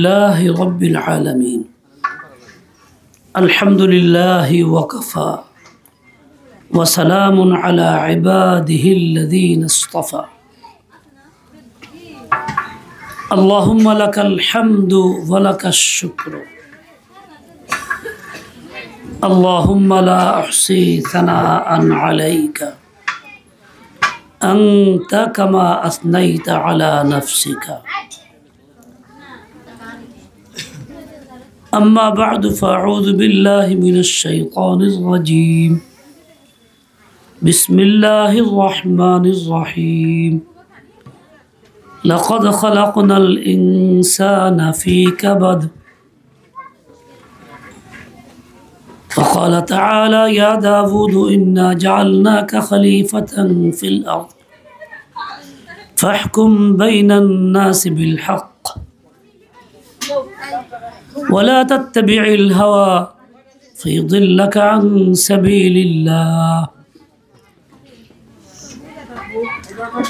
لله رب العالمين الحمد لله وكفى وسلام على عباده الذين اصطفى اللهم لك الحمد ولك الشكر اللهم لا أحصي ثناء عليك أنت كما أثنيت على نفسك أما بعد فأعوذ بالله من الشيطان الرجيم بسم الله الرحمن الرحيم لقد خلقنا الإنسان في كبد وقال تعالى يا داود إنا جعلناك خليفة في الأرض فاحكم بين الناس بالحق ولا تتبع الهوى فيضلك عن سبيل الله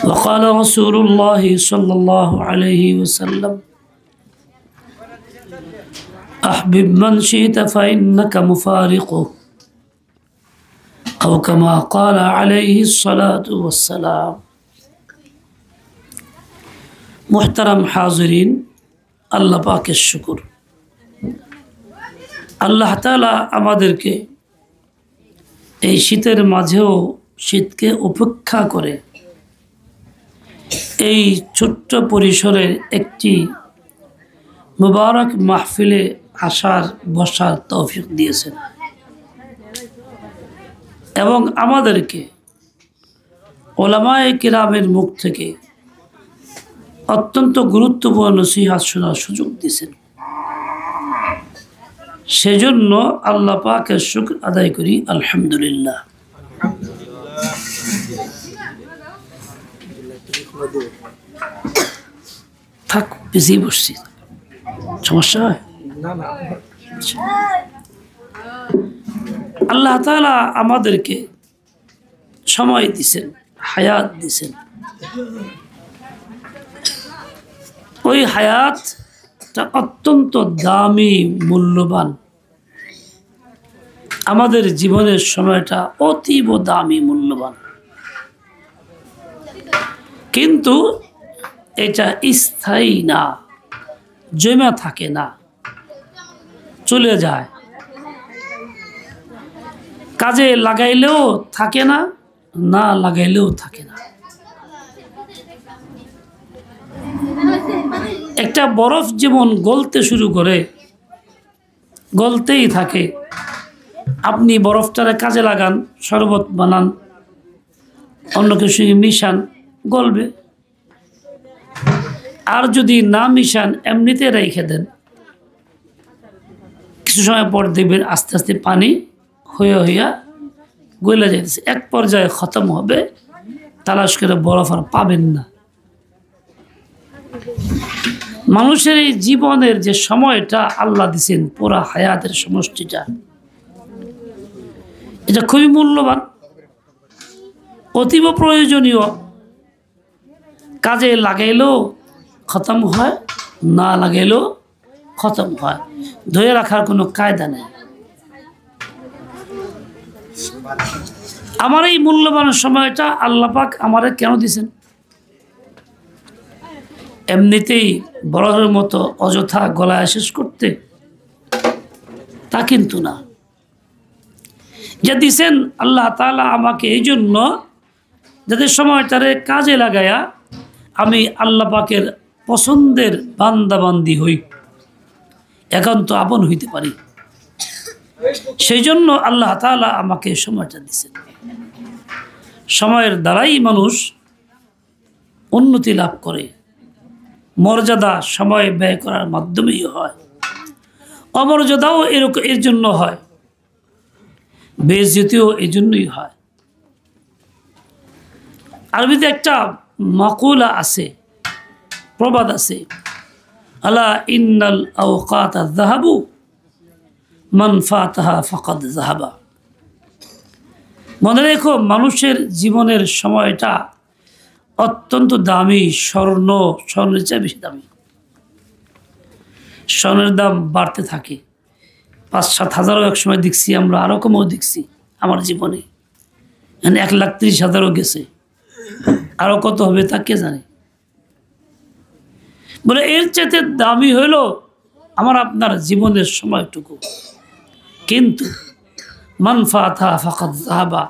وقال رسول الله صلى الله عليه وسلم أحبب من شئت فإنك مفارقه أو كما قال عليه الصلاة والسلام محترم حاضرين আল্লাহ পাকের শুকর আল্লাহ তাআলা আমাদেরকে এই শীতের মাঝেও শীতকে উপেক্ষা করে এই ছোট্ট পরিসরের একটি মুবারক মাহফিলে আসার বসার তৌফিক দিয়েছেন এবং আমাদেরকে উলামায়ে কিরামের মুখ থেকে অত্যন্ত গুরুত্বপূর্ণ নসিহত শোনার সুযোগ দিয়েছেন সেজন্য আল্লাহ পাকের শুকর আদায় করি আলহামদুলিল্লাহ থাক বেশি বসছি সমস্যা হয় আল্লাহ তাআলা আমাদেরকে সময় দিয়েছেন হায়াত দিয়েছেন ওই হায়াতটা অত্যন্ত দামি মূল্যবান আমাদের জীবনের সময়টা অতীব দামি মূল্যবান কিন্তু এটা স্থায়ী না জমা থাকে না চলে যায় কাজে লাগাইলেও থাকে না না লাগাইলেও থাকে না একটা বরফ যেমন গলতে শুরু করে গলতেই থাকে আপনি বরফটারে কাজে লাগান শরবত বানান অন্য কিছু মিশান গলবে আর যদি না মিশান এমনিতে রেখে দেন কিছু সময় পর দেখবেন আস্তে আস্তে পানি হইয়া গলে যাইতেছে এক পর্যায়ে খতম হবে তালাশ করে বরফ আর পাবেন না মানুষের এই জীবনের যে সময়টা আল্লাহ দিয়েছেন পুরা হায়াতের সমষ্টিটা এটা খুবই মূল্যবান অতীব প্রয়োজনীয় কাজে লাগাইলেও খতম হয় না লাগাইলেও খতম হয় ধরে রাখার কোনো কায়দা নেই আমার এই মূল্যবান সময়টা আল্লাহ পাক আমারে কেন দিয়েছেন এমনিতেই বরফের মতো অযথা গলায় শেষ করতে তা কিন্তু না যা দিছেন আল্লাহ তাআলা আমাকে এই জন্য যাতে সময়টারে কাজে লাগায়া আমি আল্লাহ পাকের পছন্দের বান্দাবান্দি হই একান্ত আপন হইতে পারি সেই জন্য আল্লাহ তাআলা আমাকে সময়টা দিছেন সময়ের দ্বারাই মানুষ উন্নতি লাভ করে মর্যাদা সময় ব্যয় করার মাধ্যমেই হয় অমর্যাদাও এর জন্য হয় বেইজ্জতিও এই জন্যই হয় আরবিতে একটা মাকুলা আছে প্রবাদ আছে আলা ইন্নাল আওকাত যাহাবু মান ফাতাহা ফাকাদ যাহাবা মনে রেখো মানুষের জীবনের সময়টা অত্যন্ত দামি, স্বর্ণের চেয়ে বেশি দামি। স্বর্ণের দাম বাড়তে থাকে। 5-7 হাজারও এক সময় দেখছি আমরা, আরও কমও দেখছি আমার জীবনে। 1,30,000ও গেছে, আরও কত হবে তা কে জানে। বলে এর চাইতে দামি হইল আমার আপনার জীবনের সময়টুকু। কিন্তু মান ফাতা ফাকাদ যাহাবা,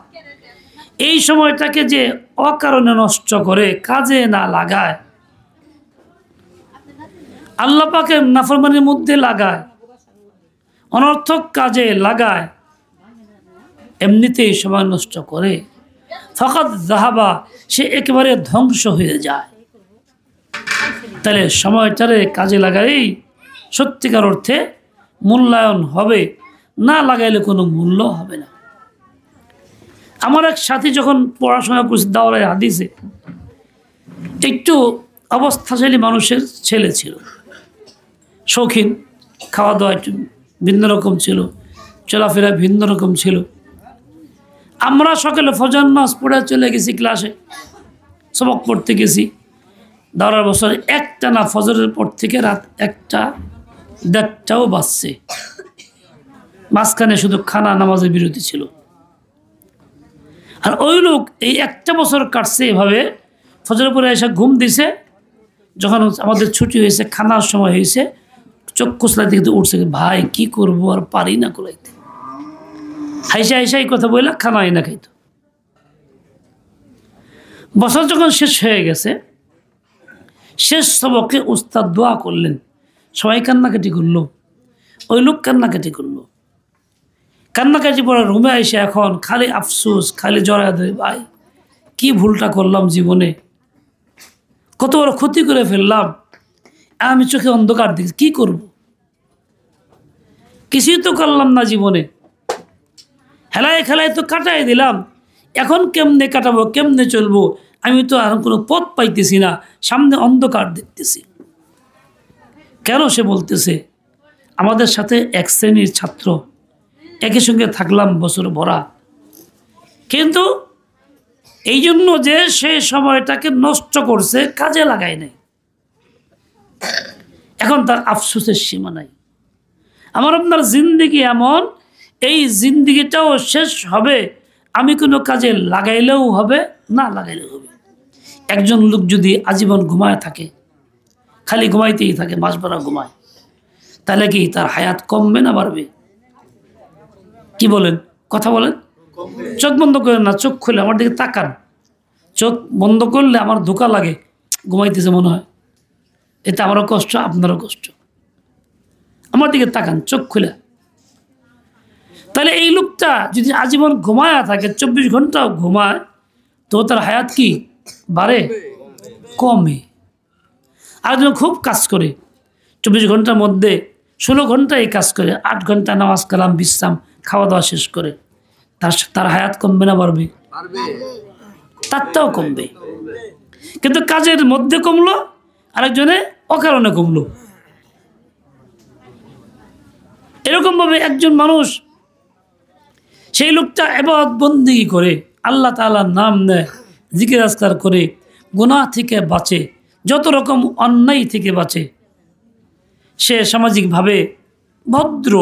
এই সময়টাকে যে অকারণে নষ্ট করে, কাজে না লাগায়, আল্লাহ পাকের নাফরমানির মধ্যে লাগায়, অনর্থক কাজে লাগায়, এমনিতেই সময় নষ্ট করে, ফাকাদ যাহাবা, সে একেবারে ধ্বংস হয়ে যায়। তাহলে সময়টারে কাজে লাগালেই সত্যিকার অর্থে মূল্যায়ন হবে, না লাগাইলে কোনো মূল্য হবে না। আমার এক সাথী যখন পড়াশোনা করছে দাওরায়ে হাদিসে, একটু অবস্থাশালী মানুষের ছেলে ছিল, শৌখিন, খাওয়া দাওয়া একটু ভিন্ন রকম ছিল, চলাফেরা ভিন্ন রকম ছিল। আমরা সকালে ফজর নামাজ পড়ে চলে গেছি ক্লাসে, সবক পড়তে গেছি। দাওরার বছরে একটানা ফজরের পর থেকে রাত 1টা-1:30টাও বাজছে, মাঝখানে শুধু খানা নামাজের বিরতি ছিল। আর ওই লোক এই 1টা বছর কাটছে এভাবে, ফজরের পরে এসে ঘুম দিছে, যখন আমাদের ছুটি হয়েছে, খানার সময় হয়েছে, চোখ কুচলাইতে কিন্তু উঠছে, ভাই কি করবো আর পারি না কুলাইতে। হাইসা হাইসাই কথা বললা, খানাই না খাইতো। বছর যখন শেষ হয়ে গেছে, শেষ সবকে উস্তাদ দোয়া করলেন, সবাই কান্নাকাটি করলো, ওই লোক কান্নাকাটি করলো। কান্নাকাটি পরে রুমে এসে এখন খালি আফসোস, খালি জড়ায় ধরে, ভাই কি ভুলটা করলাম জীবনে, কত বড় ক্ষতি করে ফেললাম, আমি চোখে অন্ধকার দেখি, কি করব, কিছুই তো করলাম না জীবনে, হেলায় খেলায় তো কাটাই দিলাম, এখন কেমনে কাটাবো, কেমনে চলবো, আমি তো আর কোনো পথ পাইতেছি না, সামনে অন্ধকার দেখতেছি। কেন সে বলতেছে, আমাদের সাথে এক শ্রেণীর ছাত্র, একই সঙ্গে থাকলাম বছর ভরা, কিন্তু এই জন্য যে সে সময়টাকে নষ্ট করছে, কাজে লাগায় নাই, এখন তার আফসোসের সীমা নাই। আমার আপনার জিন্দিগি এমন, এই জিন্দিগিটাও শেষ হবে, আমি কোনো কাজে লাগাইলেও হবে, না লাগাইলেও হবে। একজন লোক যদি আজীবন ঘুমায় থাকে, খালি ঘুমাইতেই থাকে, মাস ভরা ঘুমায়, তাহলে কি তার হায়াত কমবে না বাড়বে? কি বলেন, কথা বলেন। চোখ বন্ধ করেন না, চোখ খুলে আমার দিকে তাকান। চোখ বন্ধ করলে আমার ধোকা লাগে, ঘুমাইতেছে মনে হয়, এতে আমারও কষ্ট, আপনারও কষ্ট। আমার দিকে তাকান, চোখ খুলে। তাহলে এই লোকটা যদি আজীবন ঘুমায়া থাকে, 24 ঘন্টাও ঘুমায়, তো তার হায়াত কি বাড়ে, কমে। আর যখন খুব কাজ করে, 24 ঘন্টার মধ্যে 16 ঘন্টাই কাজ করে, 8 ঘন্টা নামাজ কালাম বিশ্রাম খাওয়া দাওয়া শেষ করে, তার হায়াত কমবে না বাড়বে? তারটাও কমবে। কিন্তু কাজের মধ্যে কমলো, আরেকজনে অকারণে কমলো। এরকমভাবে একজন মানুষ, সেই লোকটা ইবাদত বন্দেগী করে, আল্লাহ তাআলার নাম নেয়, জিকির আজকার করে, গুনাহ থেকে বাঁচে, যত রকম অন্যায় থেকে বাঁচে, সে সামাজিকভাবে ভদ্র,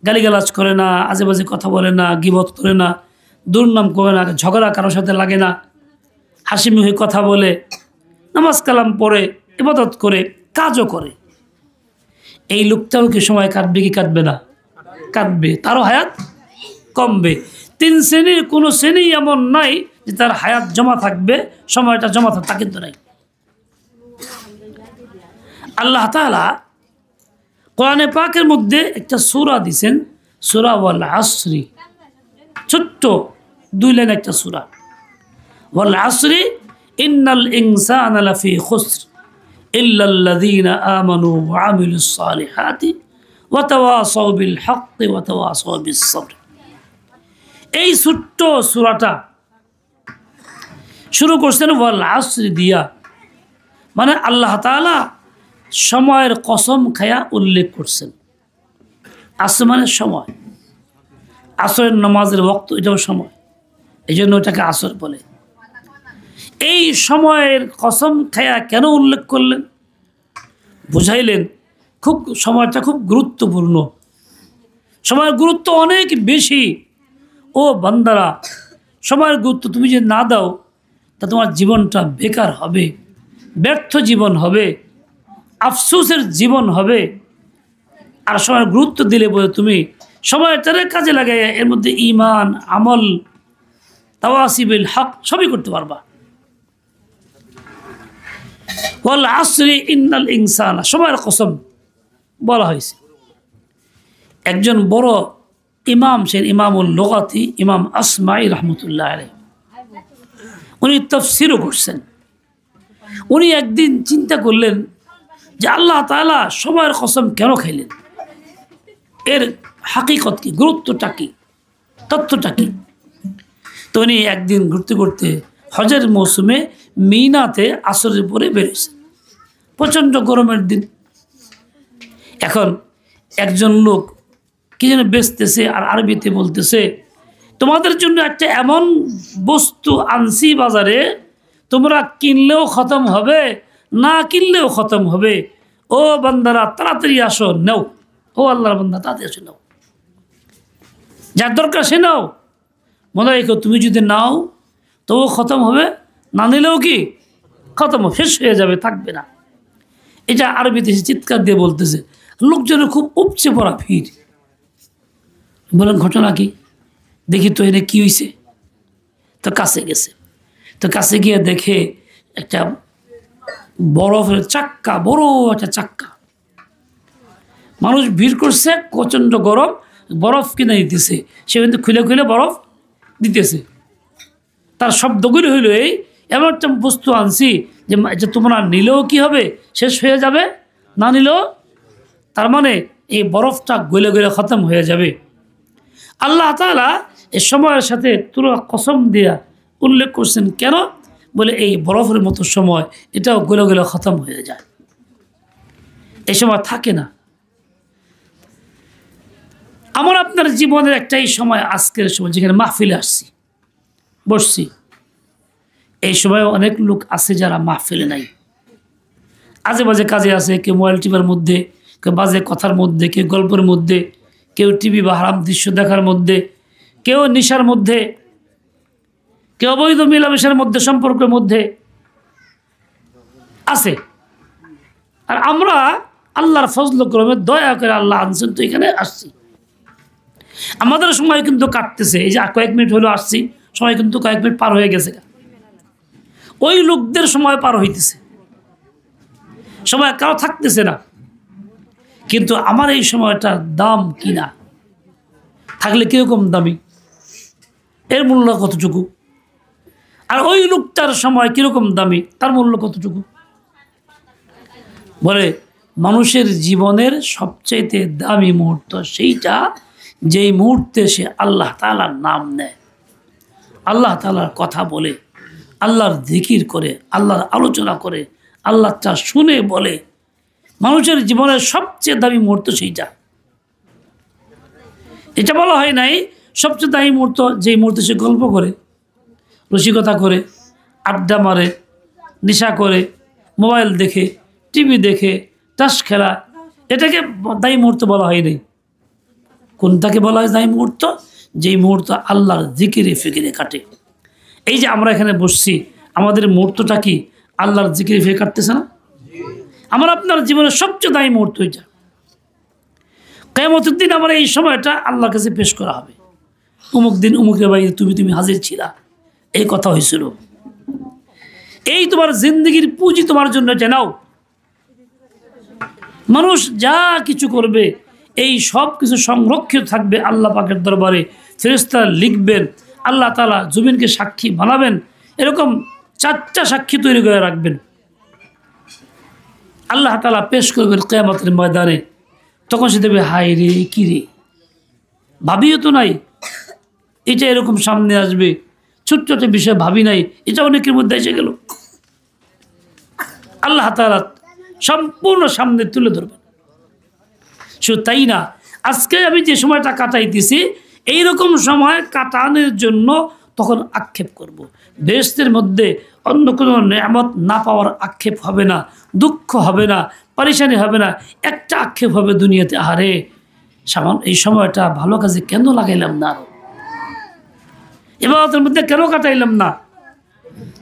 গালিগালাজ করে না, আজেবাজে কথা বলে না, গীবত করে না, দুর্নাম করে না, ঝগড়া কারোর সাথে লাগে না, হাসিমুখে কথা বলে, নামাজ কালাম পড়ে, ইবাদত করে, কাজও করে। এই লোকটাও কি সময় কাটবে কি কাটবে না? কাটবে, তারও হায়াত কমবে। 3 শ্রেণীর কোনো শ্রেণী এমন নাই যে তার হায়াত জমা থাকবে, সময়টা জমা থাকবে, তা কিন্তু নাই। আল্লাহ তাআলা কোরআনে পাকের মধ্যে একটা সূরা দিয়েছেন, সূরা ওয়াল আসরি, ছোট্ট 2 লাইন একটা সূরা। ওয়াল আসরি ইন্নাল ইনসানা লাফি খুসর ইল্লাল্লাযীনা আমানু ওয়া আমিলুস সালিহাতি ওয়া তাওয়াসাউ বিল হাক্কি ওয়া তাওয়াসাউ বিস sabr। এই ছোট্ট সূরাটা শুরু করছেন ওয়াল আসরি দিয়া, মানে আল্লাহ তাআলা সময়ের কসম খায়া উল্লেখ করছেন। আসর মানে সময়, আসরের নামাজের ওয়াক্ত, এটাও সময়, এই জন্য এটাকে আসর বলে। এই সময়ের কসম খায়া কেন উল্লেখ করলেন? বুঝাইলেন সময়টা খুব গুরুত্বপূর্ণ, সময়ের গুরুত্ব অনেক বেশি। ও বান্দারা, সময়ের গুরুত্ব তুমি যদি না দাও তা তোমার জীবনটা বেকার হবে, ব্যর্থ জীবন হবে, আফসোসের জীবন হবে। আর সময়ের গুরুত্ব দিলে বলে তুমি সময়টারে কাজে লাগাই এর মধ্যে ঈমান, আমল, তাওয়াসিবিল হক সবই করতে পারবা। ওয়াল আসরি ইন্নাল ইনসানা, সময়ের কসম বলা হয়েছে। একজন বড় ইমাম, সে ইমামুল লুগাতি, ইমাম আসমাই রহমতুল্লাহ আলাইহি, উনি তাফসীরও করছেন। উনি একদিন চিন্তা করলেন যে আল্লাহ তাআলা সময়ের কসম কেন খাইলেন, এর হাকিকত কি, গুরুত্বটা কি, তথ্যটা কি। তো উনি একদিন ঘুরতে ঘুরতে হজের মৌসুমে মিনাতে আসরের পরে বেরিয়েছেন, প্রচণ্ড গরমের দিন। এখন একজন লোক কি যেন বেচতেছে আর আরবিতে বলতেছে, তোমাদের জন্য একটা এমন বস্তু আনছি বাজারে, তোমরা কিনলেও খতম হবে, না কিনলেও খতম হবে। ও বান্দারা তাড়াতাড়ি আসো, নাও। ও আল্লাহর বান্দা তাড়াতাড়ি আসো, নাও, যার দরকার সে নাও। মনে রেখো, তুমি যদি নাও তবু খতম হবে, না নিলেও কি খতম হবে, শেষ হয়ে যাবে, থাকবে না। এটা আরবিতে চিৎকার দিয়ে বলতেছে। লোকজনের খুব উপচে পড়া ভিড়। বলেন ঘটনা কি, দেখি তো এনে কি হয়েছে। তো কাছে গেছে, তো কাছে গিয়ে দেখে একটা বরফের চাক্কা, বড় একটা চাক্কা, মানুষ ভিড় করছে, প্রচণ্ড গরম, বরফ কিনে দিতেছে। সে কিন্তু খুলে খুলে বরফ দিতেছে। তার শব্দগুলি হইল এই, এমন একটা বস্তু আনছি যে তোমরা নিলেও কি হবে, শেষ হয়ে যাবে, না নিলেও, তার মানে এই বরফটা গলে গলে খতম হয়ে যাবে। আল্লাহ তাআলা এই সময়ের সাথে তুলা কসম দিয়া উল্লেখ করছেন কেন, বলে এই বরফের মতো সময় এটাও গলে গলে খতম হয়ে যায়, এই সময় থাকে না। আমার আপনার জীবনের একটাই সময়, আজকের সময়, যেখানে মাহফিলে আসছি, বসছি। এই সময় অনেক লোক আছে যারা মাহফিলে নাই, আজে বাজে কাজে আছে। কেউ মোবাইল টিভির মধ্যে, কেউ বাজে কথার মধ্যে, কেউ গল্পের মধ্যে, কেউ টিভি বা হারাম দৃশ্য দেখার মধ্যে, কেউ নেশার মধ্যে, কেউ অবৈধ মেলামেশার মধ্যে, সম্পর্কের মধ্যে আছে। আর আমরা আল্লাহর ফজল করমে দয়া করে আল্লাহ আনছেন, তো এখানে আসছি। আমাদের সময় কিন্তু কাটতেছে, এই যে কয়েক মিনিট হলো আসছি, সময় কিন্তু কয়েক মিনিট পার হয়ে গেছে। ওই লোকদের সময় পার হইতেছে, সময় কারো থাকতেছে না। কিন্তু আমার এই সময়টার দাম কিনা, থাকলে কিরকম দামি, এর মূল্য কতটুকু, আর ওই লোকটার সময় কিরকম দামি, তার মূল্য কতটুকু। বলে মানুষের জীবনের সবচাইতে দামি মুহূর্ত সেইটা যেই মুহূর্তে সে আল্লাহ তাআলার নাম নেয়, আল্লাহ তাআলার কথা বলে, আল্লাহর জিকির করে, আল্লাহর আলোচনা করে, আল্লাহ তা শুনে বলে। মানুষের জীবনের সবচেয়ে দামি মুহূর্ত সেইটা। এটা বলা হয় নাই সবচেয়ে দামি মুহূর্ত যেই মুহূর্তে সে গল্প করে, রসিকতা করে, আড্ডা মারে, নেশা করে, মোবাইল দেখে, টিভি দেখে, তাস খেলা, এটাকে দায়ী মুহূর্ত বলা হয় নাই। কোনটাকে বলা হয় দায়ী মুহূর্ত? যেই মুহূর্ত আল্লাহর জিকিরে ফিকিরে কাটে। এই যে আমরা এখানে বসছি, আমাদের মুহূর্তটা কি আল্লাহর জিকিরে ফিরে কাটতেছে না? আমার আপনার জীবনের সবচেয়ে দায়ী মুহূর্ত এটা। কিয়ামতের দিন আমার এই সময়টা আল্লাহর কাছে পেশ করা হবে। অমুক দিন অমুকের বাড়িতে তুমি হাজির ছিলা, এই কথা হয়েছিল। এই তোমার জিন্দগির পুঁজি তোমার জন্য এটা নাও। মানুষ যা কিছু করবে এই সব কিছু সংরক্ষিত থাকবে আল্লাহ পাকের দরবারে। ফেরেশতারা লিখবেন, আল্লাহ তাআলা জমিনকে সাক্ষী বানাবেন, এরকম 4টা সাক্ষী তৈরি করে রাখবেন। আল্লাহ তাআলা পেশ করবেন কিয়ামতের ময়দানে। তখন সে দেবে, হায় রে, কী রে, ভাবিও তো নাই এটা এরকম সামনে আসবে, ছোট্ট একটা বিষয় ভাবি নাই, এটা অনেকের মধ্যে এসে গেল। আল্লাহ তাআলা সম্পূর্ণ সামনে তুলে ধরবেন। শুধু তাই না, আজকে আমি যে সময়টা কাটাইতেছি, এইরকম সময় কাটানোর জন্য তখন আক্ষেপ করব। বেহেশতের মধ্যে অন্য কোনো নেয়ামত না পাওয়ার আক্ষেপ হবে না, দুঃখ হবে না, পরেশানি হবে না। একটা আক্ষেপ হবে দুনিয়াতে, আরে এই সময়টা ভালো কাজে কেন লাগাইলাম না, ইবাদতের মধ্যে কেন কাটাইলাম না,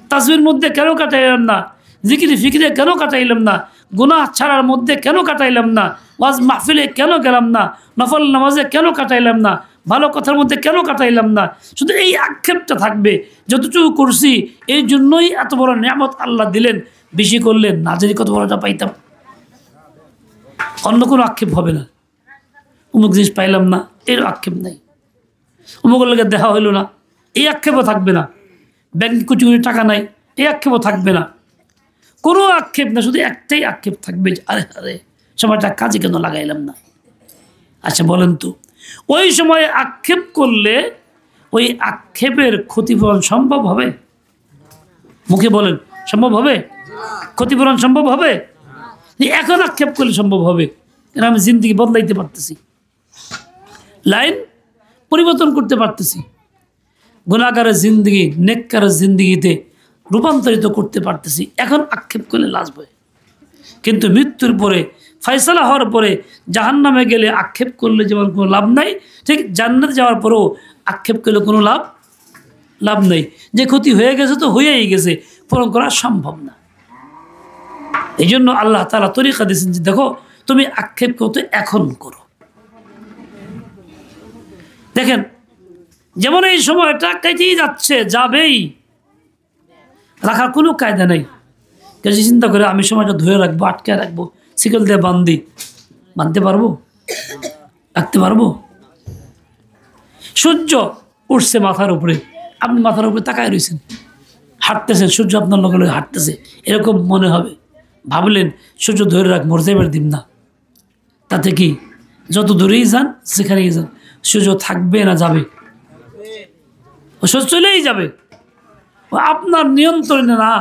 তাসবির মধ্যে কেন কাটাইলাম না, জিকির ফিকিরে কেন কাটাইলাম না, গুনাহ ছাড়ার মধ্যে কেন কাটাইলাম না, ওয়াজ মাহফিলে কেন গেলাম না, নফল নামাজে কেন কাটাইলাম না, ভালো কথার মধ্যে কেন কাটাইলাম না। শুধু এই আক্ষেপটা থাকবে, যতটুকু করছি এই জন্যই এত বড় নিয়ামত আল্লাহ দিলেন, বেশি করলেন না জানি কত বড়টা পাইতাম। অন্য কোনো আক্ষেপ হবে না, অমুক জিনিস পাইলাম না এর আক্ষেপ নাই, অমুকের লোকের দেখা হইল না এই আক্ষেপও থাকবে না, ব্যাংকে কোটি কোটি টাকা নাই এই আক্ষেপও থাকবে না, কোনো আক্ষেপ না, শুধু একটাই আক্ষেপ থাকবে, আরে আরে সময়টা কাজে কেন লাগাইলাম না। আচ্ছা বলেন তো, ওই সময়ে আক্ষেপ করলে ওই আক্ষেপের ক্ষতিপূরণ সম্ভব হবে? মুখে বলেন সম্ভব হবে? ক্ষতিপূরণ সম্ভব হবে? এখন আক্ষেপ করলে সম্ভব হবে, কারণ আমি জিন্দেগি বদলাইতে পারতেছি, লাইন পরিবর্তন করতে পারতেছি, গুনাহগারের জিন্দেগি নেককারের জিন্দেগিতে রূপান্তরিত করতে পারতেছি। এখন আক্ষেপ করলে লাভ হয়, কিন্তু মৃত্যুর পরে ফয়সালা হওয়ার পরে জাহান্নামে গেলে আক্ষেপ করলে যেমন কোনো লাভ নাই, ঠিক জান্নাতে যাওয়ার পরেও আক্ষেপ করলে কোনো লাভ নেই। যে ক্ষতি হয়ে গেছে তো হয়েই গেছে, পূরণ করা সম্ভব না। এই জন্য আল্লাহ তাআলা তরিকা দিয়েছেন যে দেখো তুমি আক্ষেপ করতে এখন করো। দেখেন যেমন এই সময়টা কেটেই যাচ্ছে, যাবেই, রাখার কোনো কায়দা নেই। কেউ চিন্তা করে আমি সময়টা ধরে রাখবো, আটকে রাখবো, শিকল দিয়ে বাঁধতে পারবো? রাখতে পারবো? সূর্য উঠছে মাথার উপরে, আপনি মাথার উপরে তাকায় রয়েছেন, হাঁটতেছেন, সূর্য আপনার লগে লগে হাঁটতেছে, এরকম মনে হবে, ভাবলেন সূর্য ধরে রাখ, মরতে দিন না। তাতে কি যত দূরেই যান সেখানেই যান, সূর্য থাকবে না যাবে? ও সূর্য চলেই যাবে, ও আপনার নিয়ন্ত্রণে না।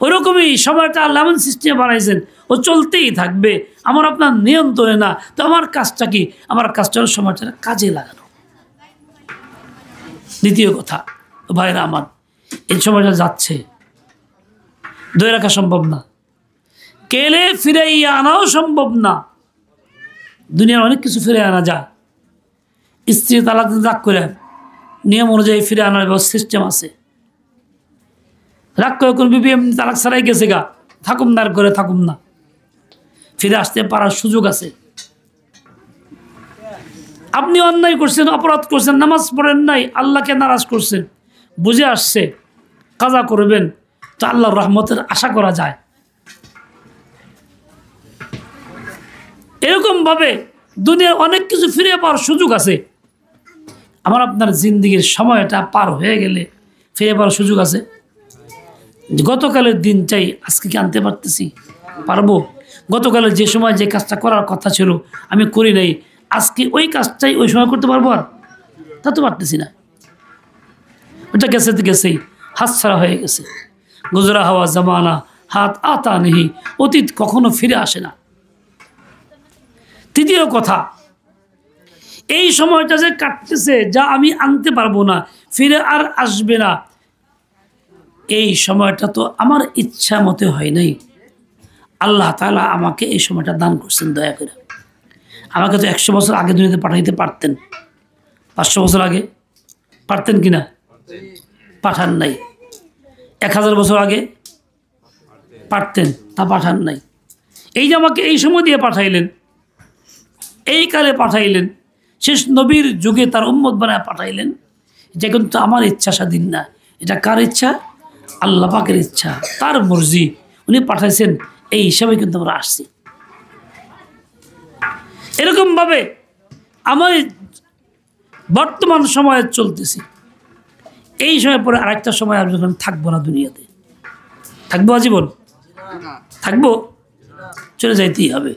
ওরকমই সময়টা আল্লাহ এমন সিস্টেমে বানাইছেন, ও চলতেই থাকবে, আমার আপনার নিয়ন্ত্রণে না। তো আমার কাজটা কি? আমার কাজটা হলো সময়টা কাজে লাগানো। দ্বিতীয় কথা ভাইরা আমার, এই সময়টা যাচ্ছে, ধরে রাখা সম্ভব না, কেলে ফিরাইয়া আনাও সম্ভব না। দুনিয়ার অনেক কিছু ফিরে আনা যায়, স্ত্রী তালাক রাগ করে নিয়ম অনুযায়ী ফিরে আনার সিস্টেম আছে। রাগ করে কোন বিবি তালাক ছাড়াই গেছে গা, থাকুম না, আর করে থাকুম না, ফিরে আসতে পারার সুযোগ আছে। আপনি অন্যায় করছেন, অপরাধ করছেন, নামাজ পড়েন নাই, আল্লাহকে নারাজ করছেন, বুঝে আসছে কাজা করবেন, তো আল্লাহর রহমতের আশা করা যায়। এরকমভাবে দুনিয়ার অনেক কিছু ফিরে পাওয়ার সুযোগ আছে। আমার আপনার জিন্দেগির সময়টা পার হয়ে গেলে ফিরে পাওয়ার সুযোগ আছে। গতকালের দিন চাই, আজকে কি আনতে পারতেছি? পারবো? গতকালের যে সময় যে কাজটা করার কথা ছিল আমি করি নাই, আজকে ওই কাজটাই ওই সময় করতে পারবো? আর তা তো পারতেছি না। ওটা গেছে তো গেছেই, হাত ছাড়া হয়ে গেছে। গুজরা হওয়া জামানা হাত আতা নেহি, অতীত কখনো ফিরে আসে না। তৃতীয় কথা, এই সময়টা যে কাটতেছে, যা আমি আনতে পারবো না, ফিরে আর আসবে না, এই সময়টা তো আমার ইচ্ছা মতে হয় নাই। আল্লাহ তাআলা আমাকে এই সময়টা দান করছেন দয়া করে। আমাকে তো 100 বছর আগে দুনিয়াতে পাঠাইতে পারতেন, 500 বছর আগে পারতেন কিনা? পাঠান নাই। 1000 বছর আগে পারতেন, তা পাঠান নাই। এই যে আমাকে এই সময় দিয়ে পাঠাইলেন, এই কালে পাঠাইলেন, শেষ নবীর যুগে তার উম্মত বানায় পাঠাইলেন, এটা কিন্তু আমার ইচ্ছা স্বাধীন না। এটা কার ইচ্ছা? আল্লাহ পাকের ইচ্ছা, তার মর্জি, উনি পাঠাইছেন, এই হিসাবে কিন্তু আমরা আসছি। এরকমভাবে আমার বর্তমান সময়ে চলতেছি, এই সময় পরে আরেকটা সময় আমি যখন থাকবো না দুনিয়াতে, থাকবো আজীবন? থাকবো? চলে যাইতেই হবে।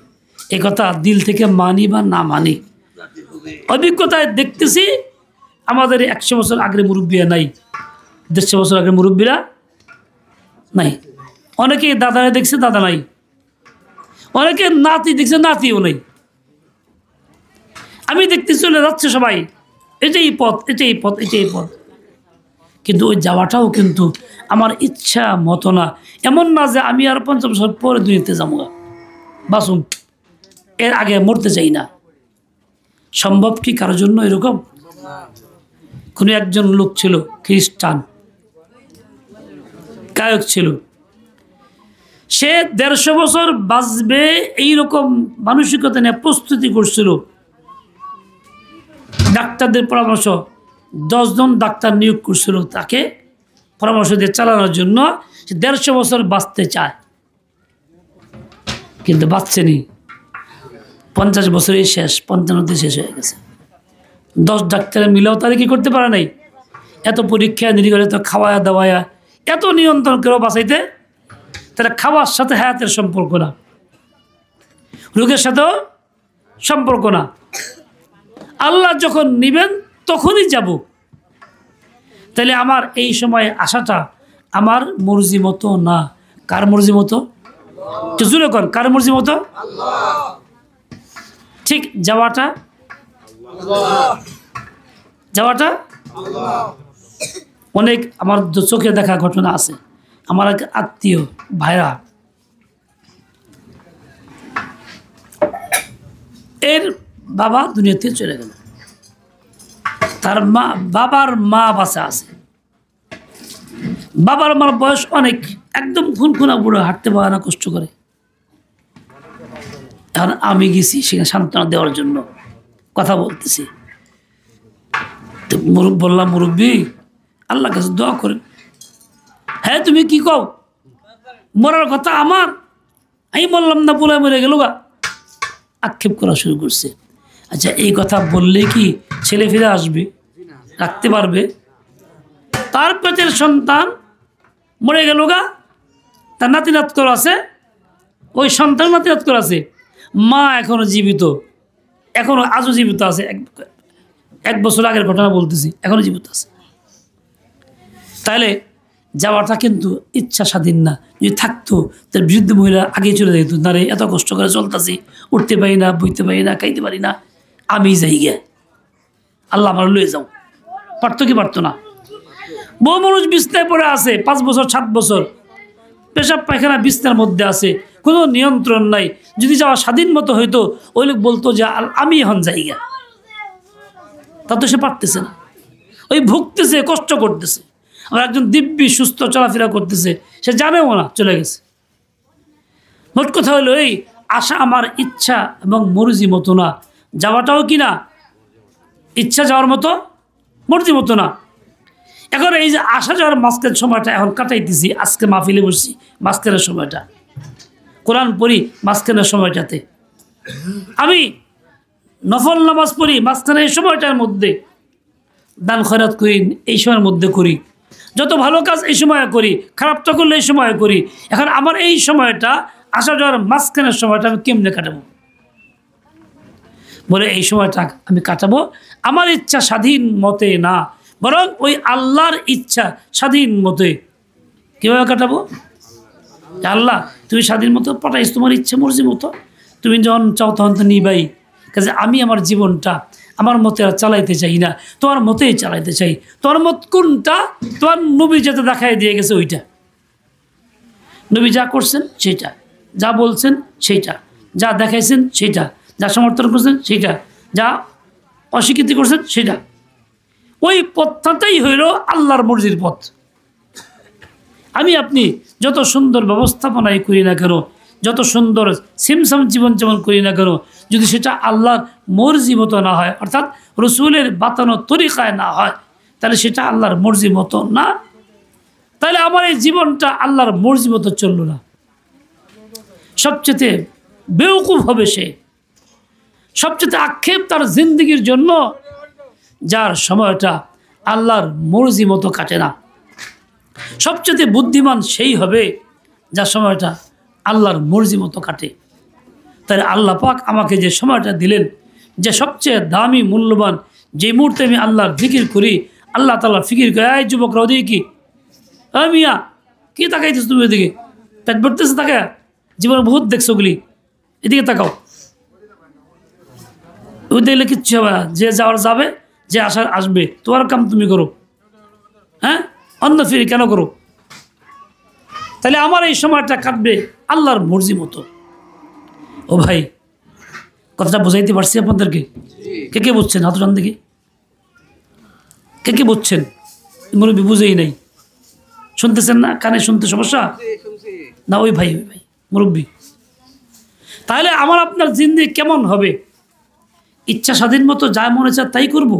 এ কথা দিল থেকে মানি বা না মানি, অভিজ্ঞতায় দেখতেছি আমাদের 100 বছর আগের মুরব্বীরা নাই, 150 বছর আগের মুরব্বীরা নাই। অনেকে দাদারা দেখছে, দাদা নাই। অনেকে নাতি দেখছে, নাতিও নেই। আমি দেখতে চলে যাচ্ছে সবাই, এটাই পথ, এটাই পথ, এটাই পথ। কিন্তু ওই যাওয়াটাও কিন্তু আমার ইচ্ছা মতো না। এমন না যে আমি আর 50 বছর পরে দুনিয়াতে যাবো, বাসুম, এর আগে মরতে চাই না। সম্ভব কি কারোর জন্য এরকম? কোনো একজন লোক ছিল, খ্রিস্টান গায়ক ছিল, সে 150 বছর বাঁচবে এইরকম মানসিকতা নিয়ে প্রস্তুতি করছিল। ডাক্তারদের পরামর্শ, 10 জন ডাক্তার নিয়োগ করছিল তাকে পরামর্শ দিয়ে চালানোর জন্য। সে 150 বছর বাঁচতে চায়, কিন্তু বাঁচছেনি। 50 বছরই শেষ, 55 শেষ হয়ে গেছে। 10 ডাক্তারে মিলেও তারা কি করতে পারে নাই? এত পরীক্ষা নিরীক্ষা, এত খাওয়া দাওয়া, এত নিয়ন্ত্রণ করেও বাঁচাইতে, তারা খাওয়ার সাথে হায়াতের সম্পর্ক না, রোগের সাথেও সম্পর্ক না। আল্লাহ যখন নিবেন তখনই যাব। তাহলে আমার এই সময় আসাটা আমার মর্জি মতো না। কার মর্জি মতো? জোরে কর, কার মর্জি মতো? ঠিক যাওয়াটা অনেক আমার চোখে দেখা ঘটনা আছে। আমার এক আত্মীয় ভাইরা, এর বাবা দুনিয়াতে চলে গেল, তার বাবার মা বাঁচা আছে। বাবার মার বয়স অনেক, একদম খুনখুনা বুড়ো, হাঁটতে পারে না, কষ্ট করে। এখন আমি গেছি সেখানে সান্ত্বনা দেওয়ার জন্য, কথা বলতেছি। তো বললাম, মুরব্বী, আল্লাহ কাছে দোয়া করেন। হ্যাঁ, তুমি কি কও? মরার কথা আমার? আমি বললাম না, বলে মরে গেল গা। আক্ষেপ করা শুরু করছে। আচ্ছা, এই কথা বললে কি ছেলে ফিরে আসবে, রাখতে পারবে? তার পেটের সন্তান মরে গেল গা, তার নাতি নাতকর আছে, ওই সন্তান নাতি নাতকর আছে, মা এখনো জীবিত, এখনো আজও জীবিত আছে। 1 বছর আগের ঘটনা বলতেছি, এখনো জীবিত আছে। তাহলে যাওয়াটা কিন্তু ইচ্ছা স্বাধীন না। যদি থাকতো তার বৃদ্ধ মহিলা আগেই চলে যেত, না রে এত কষ্ট করে চলতেছি, উঠতে পারি না, বইতে পারি না, খাইতে পারি না, আমি যাই গে, আল্লাহ আমার লয়ে যাও। পারতো কি পারতো না? বহু মানুষ বিছনায় পড়ে আছে 5 বছর 7 বছর, পেশাব পায়খানা বিছনার মধ্যে আছে, কোনো নিয়ন্ত্রণ নাই। যদি যাওয়া স্বাধীন মতো হইতো, ওই লোক বলতো যে আমি এখন যাই গে। তা তো সে পারতেছে না, ওই ভুগতেছে, কষ্ট করতেছে। আর একজন দিব্যি সুস্থ চলাফেরা করতেছে, সে জানেও না, চলে গেছে। মোট কথা হলো এই, আশা আমার ইচ্ছা এবং মর্জি মতো না, যাওয়াটাও কি না ইচ্ছা যাওয়ার মতো, মর্জি মতো না। এখন এই যে আসা যাওয়ার মাঝখান সময়টা এখন কাটাইতেছি, আজকে মাহফিলে বসছি মাঝখানের সময়টা, কোরআন পড়ি মাঝখানের সময়টাতে, আমি নফল নামাজ পড়ি মাঝখানে এই সময়টার মধ্যে, দান খয়রাত করি এই সময়ের মধ্যে করি, যত ভালো কাজ এই সময় করি, খারাপটা করলে এই সময় করি। এখন আমার এই সময়টা, আসা যাওয়ার মাঝখানের সময়টা আমি কেমনে কাটাবো? বলে এই সময়টা আমি কাটাবো আমার ইচ্ছা স্বাধীন মতে না, বরং ওই আল্লাহর ইচ্ছা স্বাধীন মতে। কীভাবে কাটাবো? আল্লাহ, তুমি স্বাধীন মতো পাঠাইছ, তোমার ইচ্ছা মর্জি মতো, তুমি যখন চাও তখন তো নিবাই। কাজে আমি আমার জীবনটা আমার মতে আর চালাইতে চাই না, তোমার মতেই চালাইতে চাই। তোমার মত কোনটা? তোমার নবী যেটা দেখাই দিয়ে গেছে ওইটা, নবী যা করছেন সেইটা, যা বলছেন সেইটা, যা দেখাইছেন সেইটা, যা সমর্থন করছেন সেইটা, যা অস্বীকৃতি করছেন সেটা। ওই পথটাই হইল আল্লাহর মর্জির পথ। আমি আপনি যত সুন্দর ব্যবস্থাপনাই করি না কেন, যত সুন্দর সিমসাম জীবনযাপন করি না কেন, যদি সেটা আল্লাহর মর্জি মতো না হয়, অর্থাৎ রসুলের বাতানো তরিকায় না হয়, তাহলে সেটা আল্লাহর মর্জি মতো না। তাহলে আমার এই জীবনটা আল্লাহর মর্জি মতো চলল না। সবচেয়ে বেওকুফ হবে সে, সবচেয়ে আক্ষেপ তার জিন্দগির জন্য, যার সময়টা আল্লাহর মর্জি মতো কাটে না। সবচেয়ে বুদ্ধিমান সেই হবে যার সময়টা আল্লাহর মর্জি মতো কাটে। তাই আল্লাহ পাক আমাকে যে সময়টা দিলেন, যে সবচেয়ে দামি মূল্যবান, যে মুহূর্তে আমি আল্লাহর ফিকির করি, আল্লাহ তাআলার ফিকির করে, এই যুবকরা ওদিকে কি, মিয়া কি তাকাইতেছ তুমি? ওদিকে পেট ভরতেছে, তাকা, জীবনে বহুত দেখছো ওগুলি, এদিকে তাকাও। ওই দেখলে কিচ্ছু হবে না, যে যাওয়ার যাবে, যে আসার আসবে, তোমার কাম তুমি করো। হ্যাঁ, অন্য ফিরে কেন করো? তাহলে আমার এই সময়টা কাটবে আল্লাহর মর্জি মতো। ও ভাই, কথাটা বোঝাইতে পারছি আপনাদেরকে? কে কে বুঝছেন? হাত টান দেখি, কে কে বুঝছেন? মুরব্বী বুঝেই নাই, শুনতেছেন না? কানে শুনতে সমস্যা না? ওই ভাই মুরব্বী। তাহলে আমার আপনার জিন্দেগি কেমন হবে? ইচ্ছা স্বাধীন মতো যা মনে চায় তাই করব?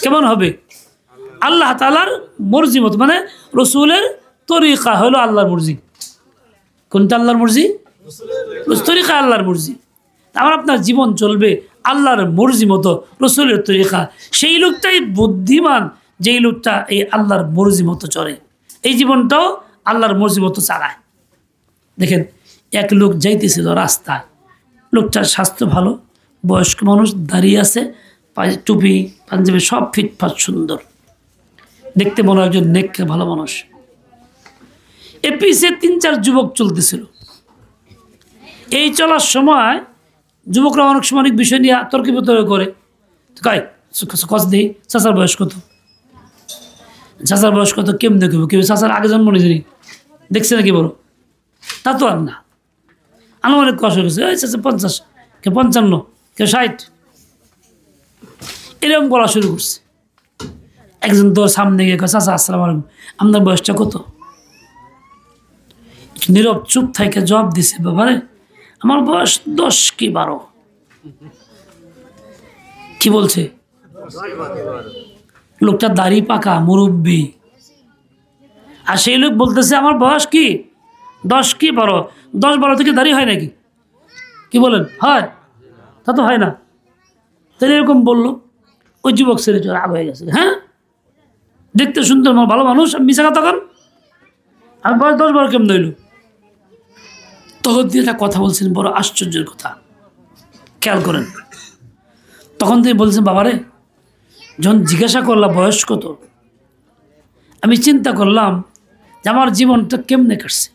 কেমন হবে? আল্লাহ তাআলার মর্জি মতো, মানে রসুলের তরিকা হলো আল্লাহর মর্জি। কোনটা আল্লাহর মর্জি? তরিকা আল্লাহর মর্জি। আমার আপনার জীবন চলবে আল্লাহর মর্জি মতো, রসুলের তরিকা। সেই লোকটাই বুদ্ধিমান, যেই লোকটা এই আল্লাহর মর্জি মতো চলে, এই জীবনটাও আল্লাহর মর্জি মতো চালায়। দেখেন, এক লোক যাইতেছিল রাস্তায়, লোকটার স্বাস্থ্য ভালো, বয়স্ক মানুষ, দাঁড়িয়ে আছে, টুপি পাঞ্জাবি সব ফিটফাট সুন্দর, দেখতে মনে হয় একজন নেককার ভালো মানুষ। এ পিছে 3-4 যুবক চলতেছিল। এই চলার সময় যুবকরা অনেক সময় অনেক বিষয় নিয়ে তর্ক বিতর্ক করে। কস দিই চাচার বয়স কত, চাচার বয়স কত, কেমন দেখব, কেউ চাচার আগে জন্ম নিয়ে দেখছে নাকি বলো? তা তো আর না, আনুমানিক কষ্ট করছে, ওই চাচা 50, কেউ 55, কেউ 60, এরকম বলা শুরু করছে। একজন তোর সামনে গিয়ে কয়, চাচা আসসালামু আলাইকুম, আপনার বয়সটা কত? নীরব চুপ থেকে জবাব দিছে, বাবারে আমার বয়স 10 কি 12। কি বলছে? লোকটা দাড়ি পাকা, মুরব্বী। আর সেই লোক বলতেছে আমার বয়স কি 10 কি 12। 10-12 থেকে দাড়ি হয় নাকি? কি বলেন? হয়? তা তো হয় না। তাহলে এরকম বললো। ওই যুবক ছেলে চলে রাগ হয়ে গেছে। হ্যাঁ, দেখতে সুন্দর ভালো মানুষ, মিশা কথা কন, আমি বয়স 10-12 কেমন হইল? তখন তিনি একটা কথা বলছেন, বড় আশ্চর্যের কথা, খেয়াল করেন। তখন তিনি বলছেন, বাবারে যখন জিজ্ঞাসা করলাম বয়স কত, আমি চিন্তা করলাম যে আমার জীবনটা কেমনে কাটছে।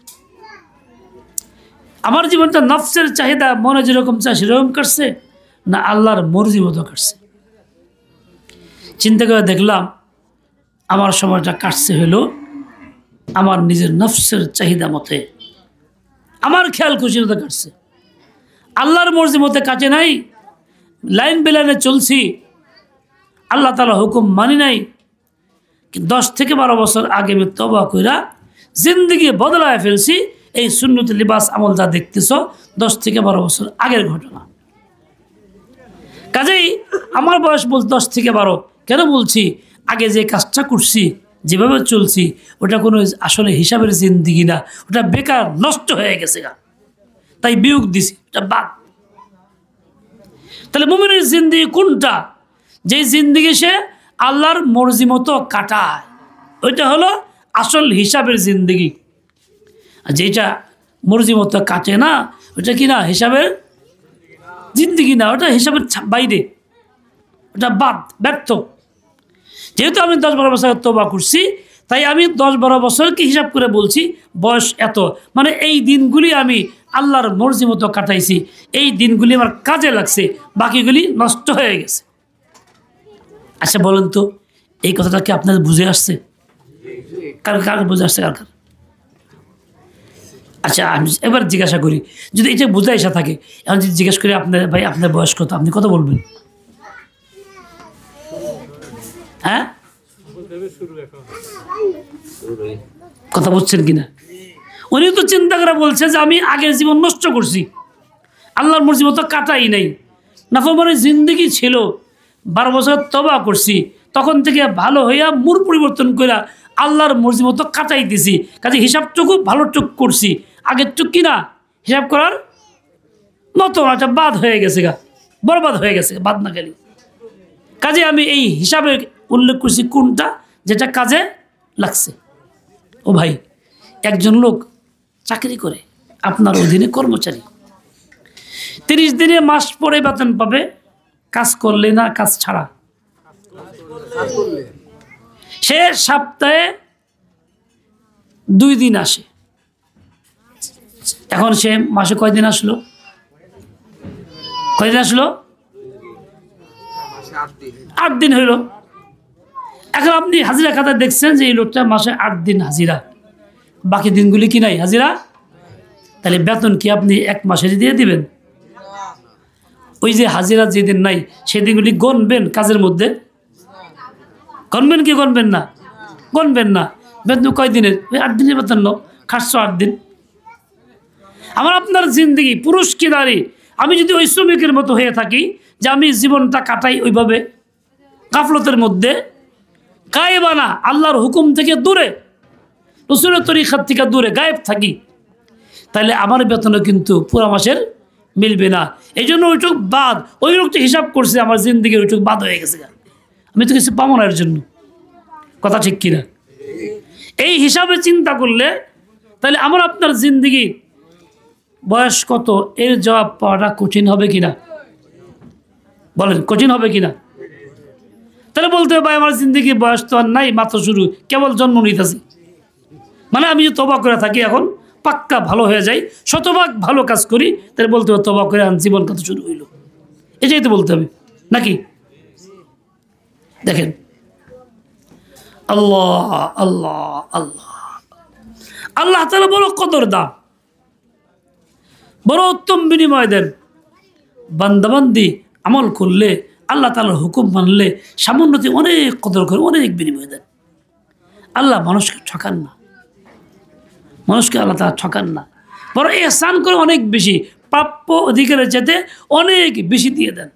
আমার জীবনটা নফসের চাহিদা, মনে যেরকম চায় সেরকম কাটছে, না আল্লাহর মর্জি মতো কাটছে। চিন্তা করে দেখলাম আমার সময়টা কাটছে হলো আমার নিজের নফসের চাহিদা মতে, আমার খেয়াল খুশির মতো কাটছে। আল্লাহর মর্জি মতে কাটে নাই, লাইন বেলাইনে চলছি, আল্লাহ তাআলা হুকুম মানি নাই। 10 থেকে 12 বছর আগে আমি তওবা কইরা জিন্দেগি বদলায় ফেলছি। এই সুন্নতি লিবাস আমল যা দেখতেছ 10 থেকে 12 বছর আগের ঘটনা। কাজেই আমার বয়স বল 10 থেকে 12 কেন বলছি? আগে যে কাজটা করছি, যেভাবে চলছি, ওটা কোনো আসলে হিসাবের জিন্দেগি না, ওটা বেকার নষ্ট হয়ে গেছে গা, তাই বিয়োগ দিছি, ওটা বাদ। তাহলে মুমিনের জিন্দেগি কোনটা? যে জিন্দেগি সে আল্লাহর মর্জি মতো কাটায়, ওইটা হলো আসল হিসাবের জিন্দেগি। আর যেটা মর্জি মতো কাটে না, ওটা কি না হিসাবের জিন্দেগি না, ওটা হিসাবের বাইরে, ওটা বাদ, ব্যর্থ। যেহেতু আমি 10-12 বছর তওবা করছি, তাই আমি 10-12 বছরকে হিসাব করে বলছি বয়স এত, মানে এই দিনগুলি আমি আল্লাহর মর্জি মতো কাটাইছি, এই দিনগুলি আমার কাজে লাগছে, বাকিগুলি নষ্ট হয়ে গেছে। আচ্ছা বলেন তো, এই কথাটা কি আপনাদের বুঝে আসছে? কার কার বুঝে আসছে? কার কার? আচ্ছা আমি এবার জিজ্ঞাসা করি, যদি এটা বুঝে আসা থাকে, এখন যদি জিজ্ঞাসা করি আপনার ভাই আপনার বয়স কত, আপনি কত বলবেন? হ্যাঁ, কথা বুঝছেন কিনা? উনি তো চিন্তা করে বলছে যে আমি আগের জীবন নষ্ট করছি, আল্লাহর মর্জি মতো কাটাই নাই, নাফরমানি জিন্দেগি ছিল, 12 বছর তওবা করছি, তখন থেকে ভালো হইয়া মূল পরিবর্তন করে আল্লাহর মর্জি মতো কাটাই দিছি। কাজে হিসাবটুকু ভালোটুক করছি, আগের টুক কিনা হিসাব করার মতো একটা বাদ হয়ে গেছে গা, বরবাদ হয়ে গেছে, বাদ না গেলে। কাজে আমি এই হিসাবে উল্লেখ করছি কোনটা যেটা কাজে লাগছে। ও ভাই, একজন লোক চাকরি করে, আপনার অধীনে কর্মচারী, 30 দিনে মাস পরে বেতন পাবে, কাজ করলে না কাজ ছাড়া। সে সপ্তাহে 2 দিন আসে, এখন সে মাসে কয়দিন আসলো? কয়দিন আসলো? 8 দিন হইল। এখন আপনি হাজিরা খাতায় দেখছেন যে এই লোকটা মাসে 8 দিন হাজিরা, বাকি দিনগুলি কি নাই হাজিরা, তাহলে বেতন কি আপনি 1 মাসের দিয়ে দিবেন? ওই যে হাজিরা যেদিন নাই সেদিনগুলি গণবেন কাজের মধ্যে? গণবেন কি গণবেন না? গণবেন না। বেতন কয় দিনের? ওই 8 দিনের বেতন নো, খাটছো 8 দিন। আমার আপনার জিন্দগি, পুরুষ কি নারী, আমি যদি ওই শ্রমিকের মতো হয়ে থাকি যে আমি জীবনটা কাটাই ওইভাবে গাফলতের মধ্যে, গায়েবানা আল্লাহর হুকুম থেকে দূরে, রসুলের তরিকার থেকে দূরে গায়েব থাকি, তাহলে আমার বেতনও কিন্তু পুরো মাসের মিলবে না। এই জন্য ওইটুক বাদ, ওই লোকটা হিসাব করছে আমার জিন্দগির ওইটুক বাদ হয়ে গেছে, আমি তো কিছু পাবো না এর জন্য। কথা ঠিক কিনা? এই হিসাবে চিন্তা করলে তাহলে আমার আপনার জিন্দগি বয়স কত, এর জবাব পাওয়াটা কঠিন হবে কিনা? বলেন কঠিন হবে কিনা? তাহলে বলতে হবে ভাই আমার জিন্দগি বয়স তো আর নাই, মাত্র শুরু, কেবল জন্ম নিতেছি। মানে আমি যে তবা করে থাকি এখন পাক্কা ভালো হয়ে যাই, শতভাগ ভালো কাজ করি, তাহলে বলতে হবে তবা করে জীবন কত শুরু হইল, এটাই তো বলতে হবে নাকি? দেখেন আল্লাহ আল্লাহ আল্লাহ আল্লাহ তাআলা বড় কদর দাম, বড় উত্তম বিনিময় দেন। বান্দাবান্দি আমল করলে, আল্লাহ তাআলার হুকুম মানলে সামান্যতে অনেক কদর করে, অনেক বিনিময় দেন। আল্লাহ মানুষকে ঠকান না, মানুষকে আল্লাহ তাআলা ঠকান না, বড় ইহসান করে অনেক বেশি, প্রাপ্য অধিকারের চাইতে অনেক বেশি দিয়ে দেন।